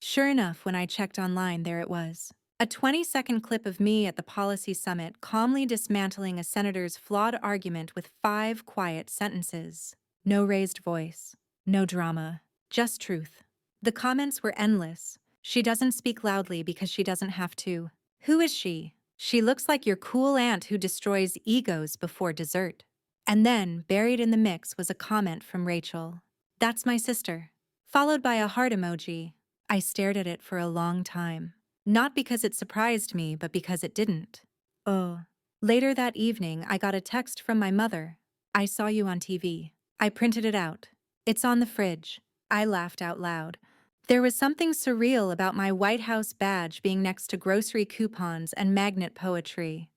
Sure enough, when I checked online, there it was. A 20-second clip of me at the policy summit calmly dismantling a senator's flawed argument with 5 quiet sentences. No raised voice. No drama. Just truth. The comments were endless. "She doesn't speak loudly because she doesn't have to." "Who is she?" "She looks like your cool aunt who destroys egos before dessert." And then, buried in the mix, was a comment from Rachel. "That's my sister." Followed by a heart emoji. I stared at it for a long time. Not because it surprised me, but because it didn't. Oh. Later that evening, I got a text from my mother. "I saw you on TV. I printed it out. It's on the fridge." I laughed out loud. There was something surreal about my White House badge being next to grocery coupons and magnet poetry.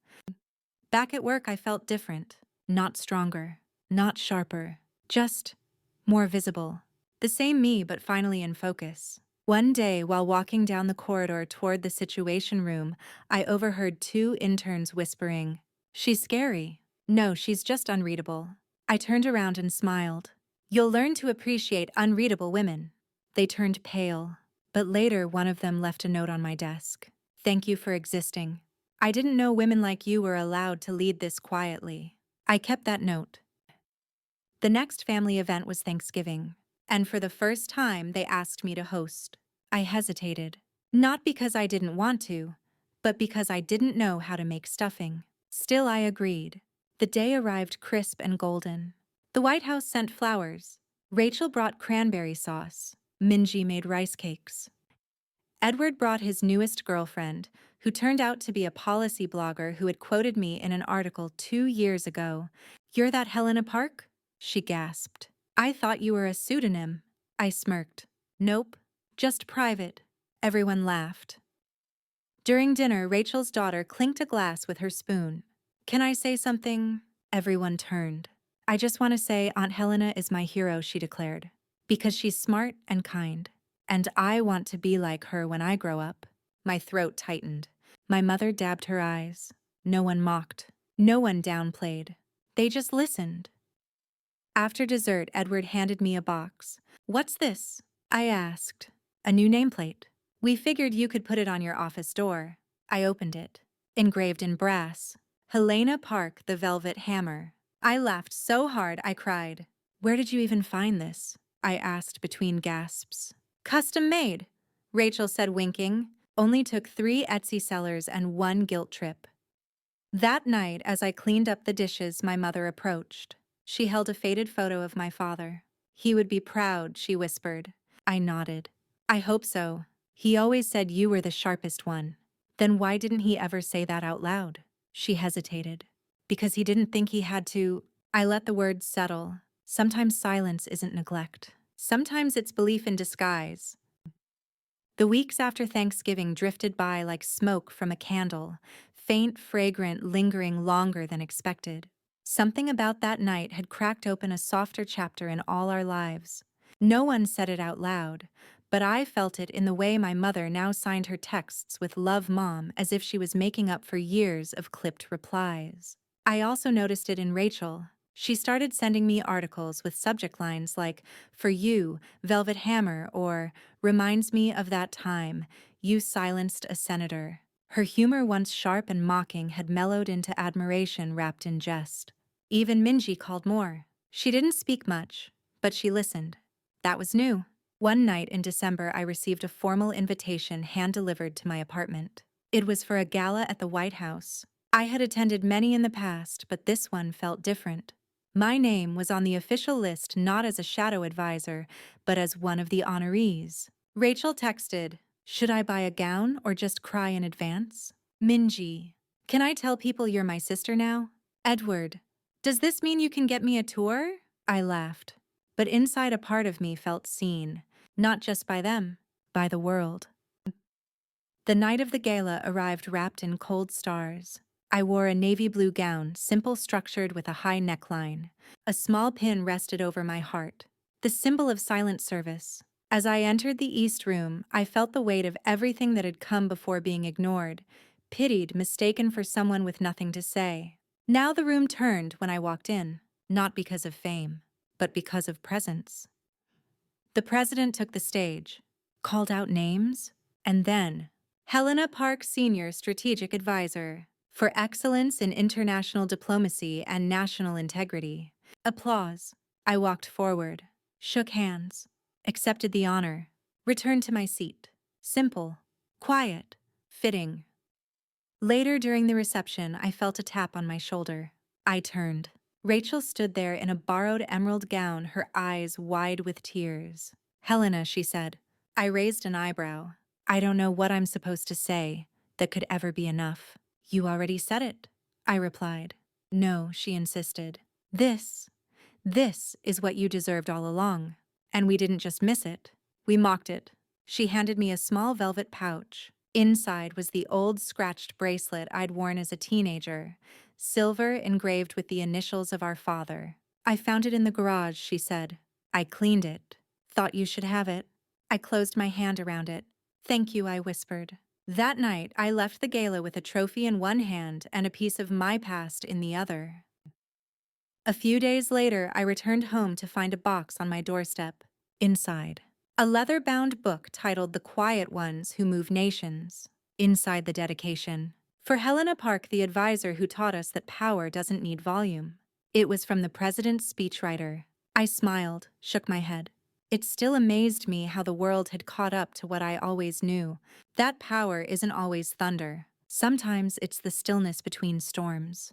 Back at work, I felt different. Not stronger. Not sharper. Just more visible. The same me, but finally in focus. One day, while walking down the corridor toward the Situation Room, I overheard 2 interns whispering, "She's scary." "No, she's just unreadable." I turned around and smiled. "You'll learn to appreciate unreadable women." They turned pale, but later one of them left a note on my desk. "Thank you for existing. I didn't know women like you were allowed to lead this quietly." I kept that note. The next family event was Thanksgiving, and for the first time they asked me to host. I hesitated, not because I didn't want to, but because I didn't know how to make stuffing. Still, I agreed. The day arrived crisp and golden. The White House sent flowers. Rachel brought cranberry sauce. Minji made rice cakes. Edward brought his newest girlfriend, who turned out to be a policy blogger who had quoted me in an article 2 years ago. "You're that Helena Park?" she gasped. "I thought you were a pseudonym." I smirked. "Nope, just private." Everyone laughed. During dinner, Rachel's daughter clinked a glass with her spoon. "Can I say something?" Everyone turned. "I just want to say Aunt Helena is my hero," she declared. "Because she's smart and kind. And I want to be like her when I grow up." My throat tightened. My mother dabbed her eyes. No one mocked. No one downplayed. They just listened. After dessert, Edward handed me a box. "What's this?" I asked. "A new nameplate. We figured you could put it on your office door." I opened it. Engraved in brass. "Helena Park, the Velvet Hammer." I laughed so hard I cried. "Where did you even find this?" I asked between gasps. "Custom made," Rachel said, winking. "Only took 3 Etsy sellers and 1 guilt trip." That night, as I cleaned up the dishes, my mother approached. She held a faded photo of my father. "He would be proud," she whispered. I nodded. "I hope so. He always said you were the sharpest one." "Then why didn't he ever say that out loud?" She hesitated. "Because he didn't think he had to." I let the words settle. Sometimes silence isn't neglect. Sometimes it's belief in disguise. The weeks after Thanksgiving drifted by like smoke from a candle, faint, fragrant, lingering longer than expected. Something about that night had cracked open a softer chapter in all our lives. No one said it out loud, but I felt it in the way my mother now signed her texts with "Love, Mom," as if she was making up for years of clipped replies. I also noticed it in Rachel. She started sending me articles with subject lines like, "For you, Velvet Hammer," or "Reminds me of that time you silenced a senator." Her humor, once sharp and mocking, had mellowed into admiration wrapped in jest. Even Minji called more. She didn't speak much, but she listened. That was new. One night in December, I received a formal invitation hand-delivered to my apartment. It was for a gala at the White House. I had attended many in the past, but this one felt different. My name was on the official list not as a shadow advisor, but as one of the honorees. Rachel texted, "Should I buy a gown or just cry in advance?" Minji, "Can I tell people you're my sister now?" Edward, Does this mean you can get me a tour? I laughed. But inside a part of me felt seen, not just by them, by the world. The night of the gala arrived wrapped in cold stars. I wore a navy blue gown, simple structured with a high neckline. A small pin rested over my heart, the symbol of silent service. As I entered the East Room, I felt the weight of everything that had come before being ignored, pitied, mistaken for someone with nothing to say. Now the room turned when I walked in, not because of fame, but because of presence. The president took the stage, called out names, and then, Helena Park Sr., Strategic Advisor, for excellence in international diplomacy and national integrity. Applause. I walked forward, shook hands, accepted the honor, returned to my seat. Simple, quiet, fitting. Later during the reception, I felt a tap on my shoulder. I turned. Rachel stood there in a borrowed emerald gown, her eyes wide with tears. Helena, she said. I raised an eyebrow. I don't know what I'm supposed to say that could ever be enough. You already said it, I replied. No, she insisted. This is what you deserved all along. And we didn't just miss it. We mocked it. She handed me a small velvet pouch. Inside was the old scratched bracelet I'd worn as a teenager, silver engraved with the initials of our father. I found it in the garage, she said. I cleaned it. Thought you should have it. I closed my hand around it. Thank you, I whispered. That night, I left the gala with a trophy in one hand and a piece of my past in the other. A few days later, I returned home to find a box on my doorstep. Inside, a leather-bound book titled The Quiet Ones Who Move Nations. Inside the dedication, for Helena Park, the advisor who taught us that power doesn't need volume. It was from the president's speechwriter. I smiled, shook my head. It still amazed me how the world had caught up to what I always knew. That power isn't always thunder. Sometimes it's the stillness between storms.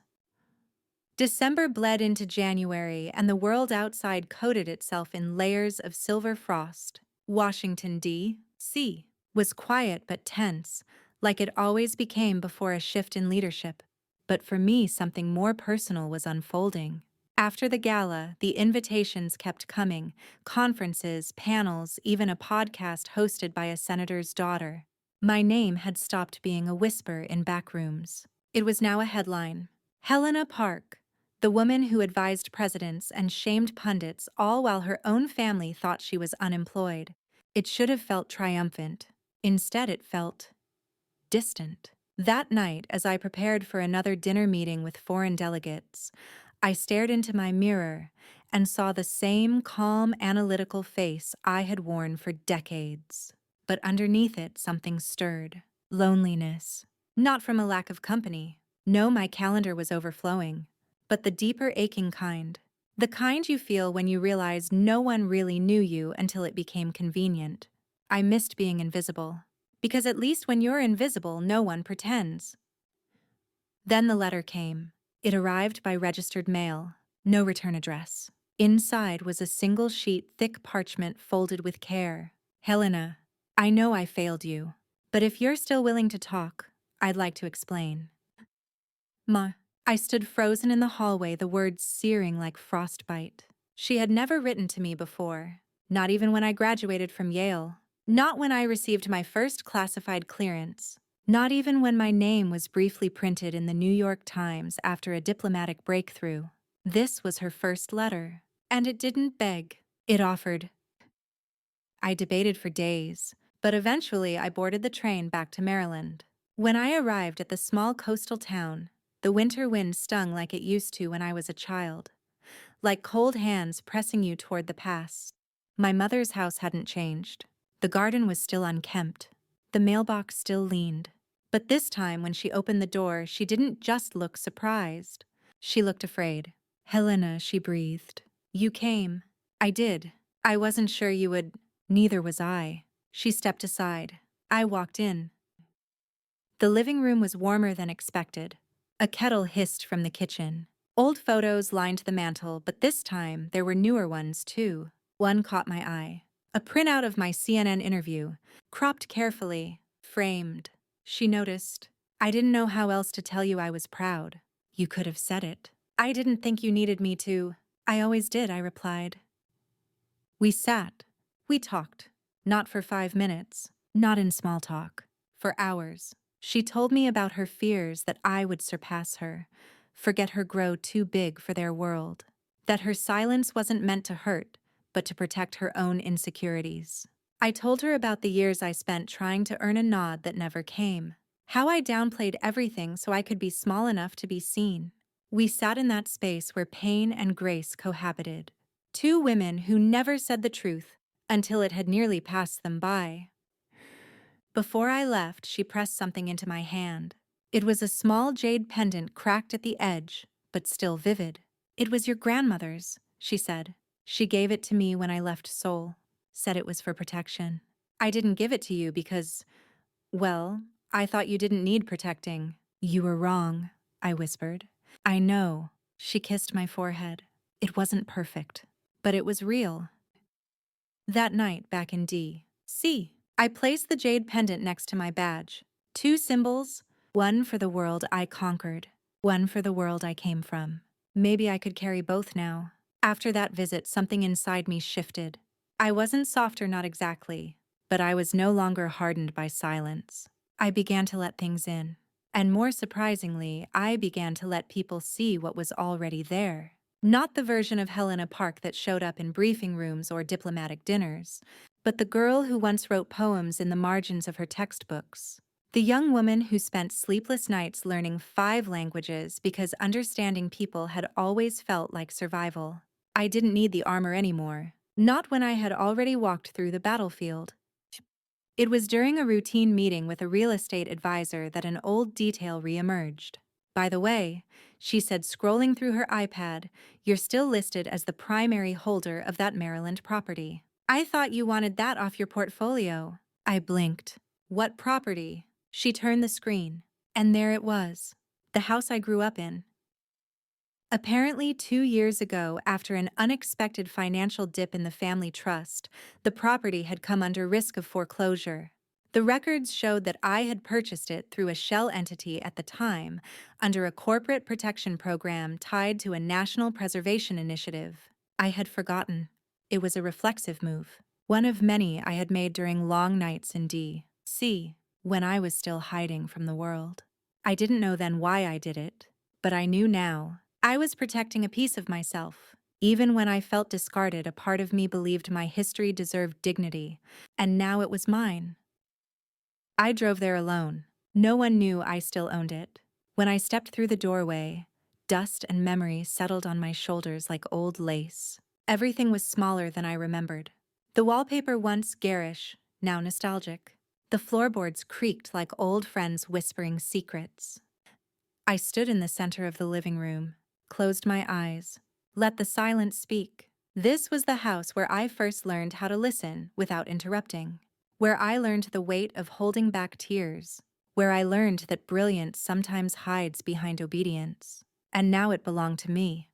December bled into January, and the world outside coated itself in layers of silver frost. Washington, D.C. was quiet but tense, like it always became before a shift in leadership. But for me, something more personal was unfolding. After the gala, the invitations kept coming, conferences, panels, even a podcast hosted by a senator's daughter. My name had stopped being a whisper in back rooms. It was now a headline. Helena Park, the woman who advised presidents and shamed pundits, all while her own family thought she was unemployed. It should have felt triumphant. Instead, it felt distant. That night, as I prepared for another dinner meeting with foreign delegates, I stared into my mirror and saw the same calm, analytical face I had worn for decades. But underneath it, something stirred. Loneliness. Not from a lack of company. No, my calendar was overflowing. But the deeper aching kind. The kind you feel when you realize no one really knew you until it became convenient. I missed being invisible. Because at least when you're invisible, no one pretends. Then the letter came. It arrived by registered mail. No return address. Inside was a single sheet, thick parchment folded with care. Helena, I know I failed you, but if you're still willing to talk, I'd like to explain. I stood frozen in the hallway, the words searing like frostbite. She had never written to me before, not even when I graduated from Yale, not when I received my first classified clearance, not even when my name was briefly printed in the New York Times after a diplomatic breakthrough. This was her first letter, and it didn't beg. It offered. I debated for days, but eventually I boarded the train back to Maryland. When I arrived at the small coastal town, the winter wind stung like it used to when I was a child, like cold hands pressing you toward the past. My mother's house hadn't changed. The garden was still unkempt. The mailbox still leaned. But this time, when she opened the door, she didn't just look surprised. She looked afraid. Helena, she breathed. You came. I did. I wasn't sure you would. Neither was I. She stepped aside. I walked in. The living room was warmer than expected. A kettle hissed from the kitchen. Old photos lined the mantel, but this time there were newer ones too. One caught my eye. A printout of my CNN interview, cropped carefully, framed. She noticed. I didn't know how else to tell you I was proud. You could have said it. I didn't think you needed me to. I always did, I replied. We sat. We talked. Not for 5 minutes. Not in small talk. For hours. She told me about her fears that I would surpass her, forget her grow too big for their world. That her silence wasn't meant to hurt, but to protect her own insecurities. I told her about the years I spent trying to earn a nod that never came. How I downplayed everything so I could be small enough to be seen. We sat in that space where pain and grace cohabited. Two women who never said the truth until it had nearly passed them by. Before I left, she pressed something into my hand. It was a small jade pendant cracked at the edge, but still vivid. It was your grandmother's, she said. She gave it to me when I left Seoul. Said it was for protection. I didn't give it to you because, well, I thought you didn't need protecting. You were wrong, I whispered. I know. She kissed my forehead. It wasn't perfect, but it was real. That night back in D.C., I placed the jade pendant next to my badge. Two symbols, one for the world I conquered, one for the world I came from. Maybe I could carry both now. After that visit, something inside me shifted. I wasn't softer, not exactly, but I was no longer hardened by silence. I began to let things in. And more surprisingly, I began to let people see what was already there. Not the version of Helena Park that showed up in briefing rooms or diplomatic dinners, but the girl who once wrote poems in the margins of her textbooks. The young woman who spent sleepless nights learning 5 languages because understanding people had always felt like survival. I didn't need the armor anymore. Not when I had already walked through the battlefield. It was during a routine meeting with a real estate advisor that an old detail reemerged. By the way, she said, scrolling through her iPad, you're still listed as the primary holder of that Maryland property. I thought you wanted that off your portfolio. I blinked. What property? She turned the screen, and there it was. The house I grew up in. Apparently 2 years ago, after an unexpected financial dip in the family trust, the property had come under risk of foreclosure. The records showed that I had purchased it through a shell entity at the time, under a corporate protection program tied to a national preservation initiative. I had forgotten. It was a reflexive move, one of many I had made during long nights in D.C., when I was still hiding from the world. I didn't know then why I did it, but I knew now. I was protecting a piece of myself. Even when I felt discarded, a part of me believed my history deserved dignity, and now it was mine. I drove there alone. No one knew I still owned it. When I stepped through the doorway, dust and memory settled on my shoulders like old lace. Everything was smaller than I remembered. The wallpaper, once garish, now nostalgic. The floorboards creaked like old friends whispering secrets. I stood in the center of the living room, closed my eyes, let the silence speak. This was the house where I first learned how to listen without interrupting, where I learned the weight of holding back tears, where I learned that brilliance sometimes hides behind obedience. And now it belonged to me.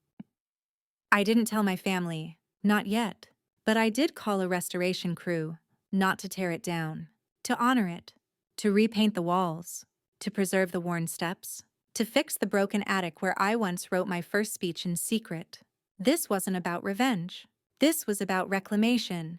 I didn't tell my family, not yet, but I did call a restoration crew, not to tear it down, to honor it, to repaint the walls, to preserve the worn steps, to fix the broken attic where I once wrote my first speech in secret. This wasn't about revenge. This was about reclamation.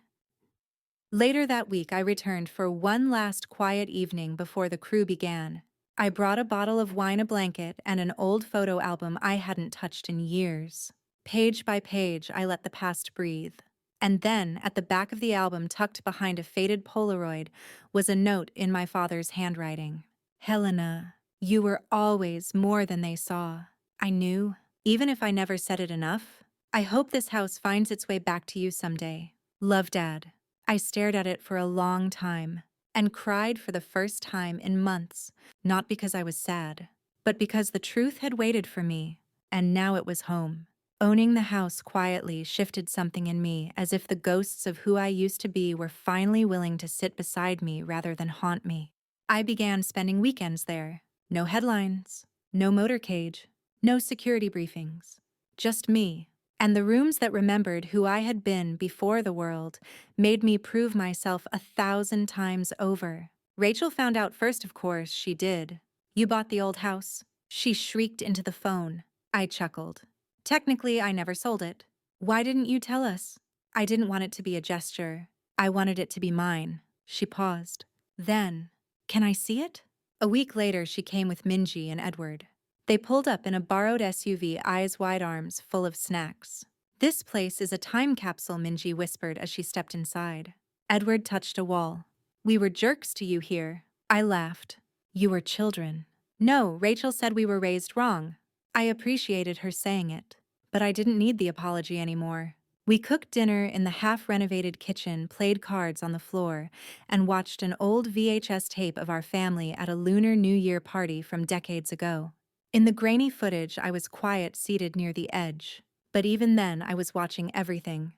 Later that week, I returned for one last quiet evening before the crew began. I brought a bottle of wine, a blanket, and an old photo album I hadn't touched in years. Page by page, I let the past breathe. And then, at the back of the album, tucked behind a faded Polaroid, was a note in my father's handwriting. Helena, you were always more than they saw. I knew, even if I never said it enough. I hope this house finds its way back to you someday. Love, Dad. I stared at it for a long time and cried for the first time in months, not because I was sad, but because the truth had waited for me, and now it was home. Owning the house quietly shifted something in me, as if the ghosts of who I used to be were finally willing to sit beside me rather than haunt me. I began spending weekends there. No headlines, no motorcade, no security briefings. Just me. And the rooms that remembered who I had been before the world made me prove myself 1,000 times over. Rachel found out first, of course, she did. You bought the old house? She shrieked into the phone. I chuckled. Technically, I never sold it. Why didn't you tell us? I didn't want it to be a gesture. I wanted it to be mine. She paused. Then, can I see it? A week later, she came with Minji and Edward. They pulled up in a borrowed SUV, eyes wide, arms full of snacks. This place is a time capsule, Minji whispered as she stepped inside. Edward touched a wall. We were jerks to you here. I laughed. You were children. No, Rachel said we were raised wrong. I appreciated her saying it, but I didn't need the apology anymore. We cooked dinner in the half-renovated kitchen, played cards on the floor, and watched an old VHS tape of our family at a Lunar New Year party from decades ago. In the grainy footage, I was quiet, seated near the edge. But even then, I was watching everything.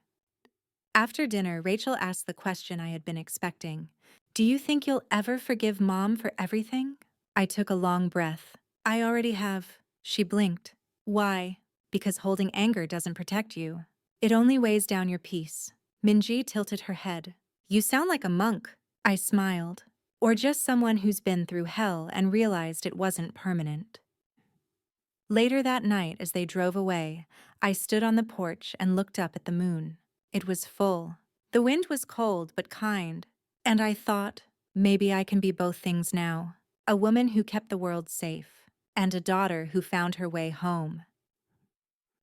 After dinner, Rachel asked the question I had been expecting. Do you think you'll ever forgive Mom for everything? I took a long breath. I already have. She blinked. Why? Because holding anger doesn't protect you. It only weighs down your peace. Minji tilted her head. You sound like a monk. I smiled. Or just someone who's been through hell and realized it wasn't permanent. Later that night, as they drove away, I stood on the porch and looked up at the moon. It was full. The wind was cold but kind. And I thought, maybe I can be both things now. A woman who kept the world safe, and a daughter who found her way home.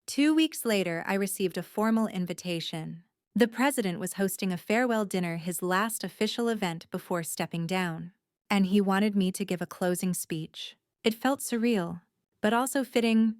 2 weeks later, I received a formal invitation. The president was hosting a farewell dinner, his last official event before stepping down. And he wanted me to give a closing speech. It felt surreal, but also fitting.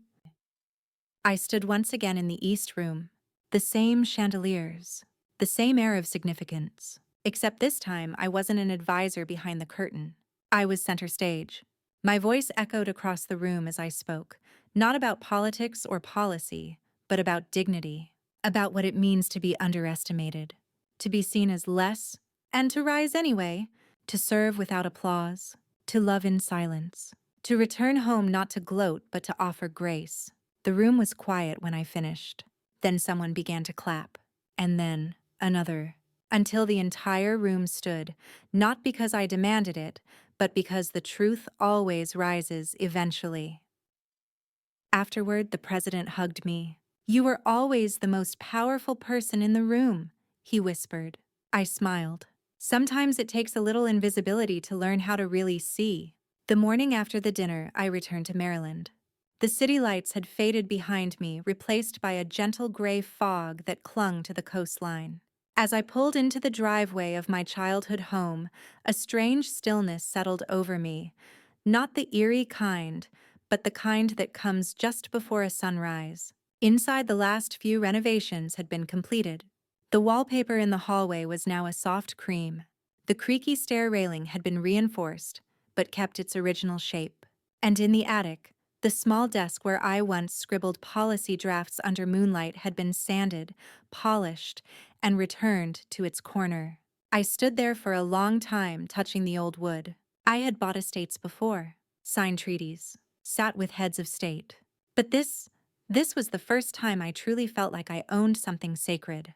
I stood once again in the East Room. The same chandeliers, the same air of significance. Except this time, I wasn't an advisor behind the curtain. I was center stage. My voice echoed across the room as I spoke, not about politics or policy, but about dignity, about what it means to be underestimated, to be seen as less, and to rise anyway, to serve without applause, to love in silence, to return home not to gloat but to offer grace. The room was quiet when I finished. Then someone began to clap, and then another, until the entire room stood, not because I demanded it, but because the truth always rises eventually. Afterward, the president hugged me. You were always the most powerful person in the room, he whispered. I smiled. Sometimes it takes a little invisibility to learn how to really see. The morning after the dinner, I returned to Maryland. The city lights had faded behind me, replaced by a gentle gray fog that clung to the coastline. As I pulled into the driveway of my childhood home, a strange stillness settled over me, not the eerie kind, but the kind that comes just before a sunrise. Inside, the last few renovations had been completed. The wallpaper in the hallway was now a soft cream. The creaky stair railing had been reinforced, but kept its original shape. And in the attic, the small desk where I once scribbled policy drafts under moonlight had been sanded, polished, and returned to its corner. I stood there for a long time, touching the old wood. I had bought estates before, signed treaties, sat with heads of state. But this was the first time I truly felt like I owned something sacred.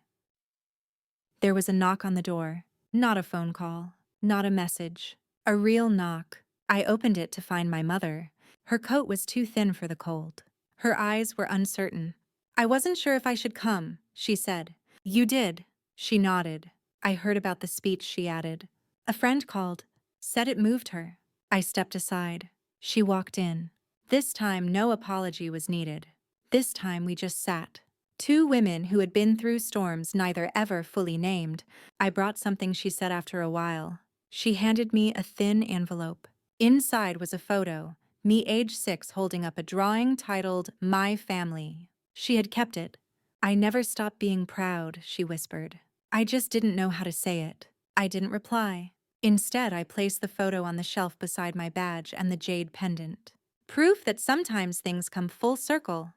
There was a knock on the door, not a phone call, not a message, a real knock. I opened it to find my mother. Her coat was too thin for the cold. Her eyes were uncertain. I wasn't sure if I should come, she said. You did. She nodded. I heard about the speech, she added. A friend called, said it moved her. I stepped aside. She walked in. This time, no apology was needed. This time, we just sat. Two women who had been through storms neither ever fully named. I brought something, she said after a while. She handed me a thin envelope. Inside was a photo, me age 6 holding up a drawing titled My Family. She had kept it. I never stopped being proud, she whispered. I just didn't know how to say it. I didn't reply. Instead, I placed the photo on the shelf beside my badge and the jade pendant. Proof that sometimes things come full circle.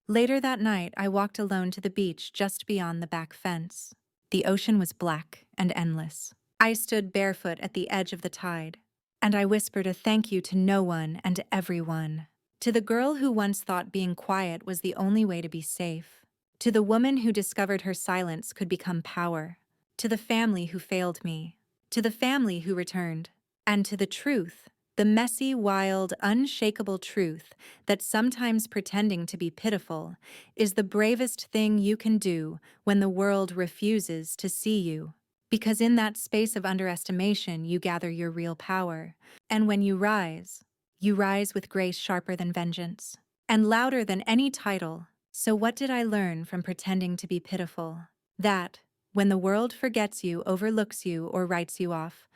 Later that night, I walked alone to the beach just beyond the back fence. The ocean was black and endless. I stood barefoot at the edge of the tide, and I whispered a thank you to no one and everyone. To the girl who once thought being quiet was the only way to be safe. To the woman who discovered her silence could become power. To the family who failed me. To the family who returned. And to the truth The messy, wild, unshakable truth that sometimes pretending to be pitiful is the bravest thing you can do when the world refuses to see you. Because in that space of underestimation, you gather your real power. And when you rise with grace sharper than vengeance and louder than any title. So, what did I learn from pretending to be pitiful? That, when the world forgets you, overlooks you, or writes you off,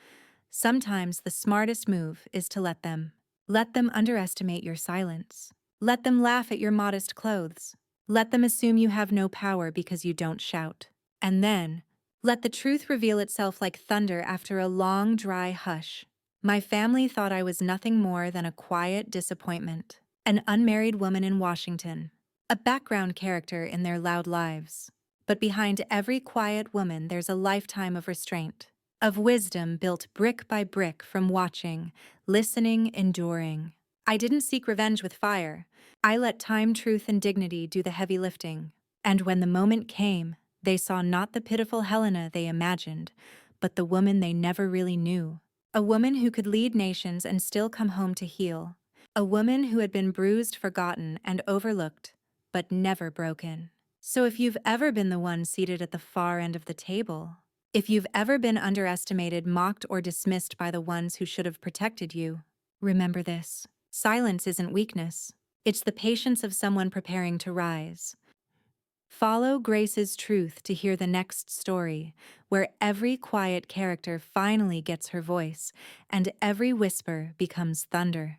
sometimes the smartest move is to let them. Let them underestimate your silence. Let them laugh at your modest clothes. Let them assume you have no power because you don't shout. And then, let the truth reveal itself like thunder after a long, dry hush. My family thought I was nothing more than a quiet disappointment, an unmarried woman in Washington, a background character in their loud lives. But behind every quiet woman, there's a lifetime of restraint, of wisdom built brick by brick from watching, listening, enduring. I didn't seek revenge with fire. I let time, truth, and dignity do the heavy lifting. And when the moment came, they saw not the pitiful Helena they imagined, but the woman they never really knew. A woman who could lead nations and still come home to heal. A woman who had been bruised, forgotten, and overlooked, but never broken. So if you've ever been the one seated at the far end of the table, if you've ever been underestimated, mocked, or dismissed by the ones who should have protected you, remember this. Silence isn't weakness. It's the patience of someone preparing to rise. Follow Grace's truth to hear the next story, where every quiet character finally gets her voice and every whisper becomes thunder.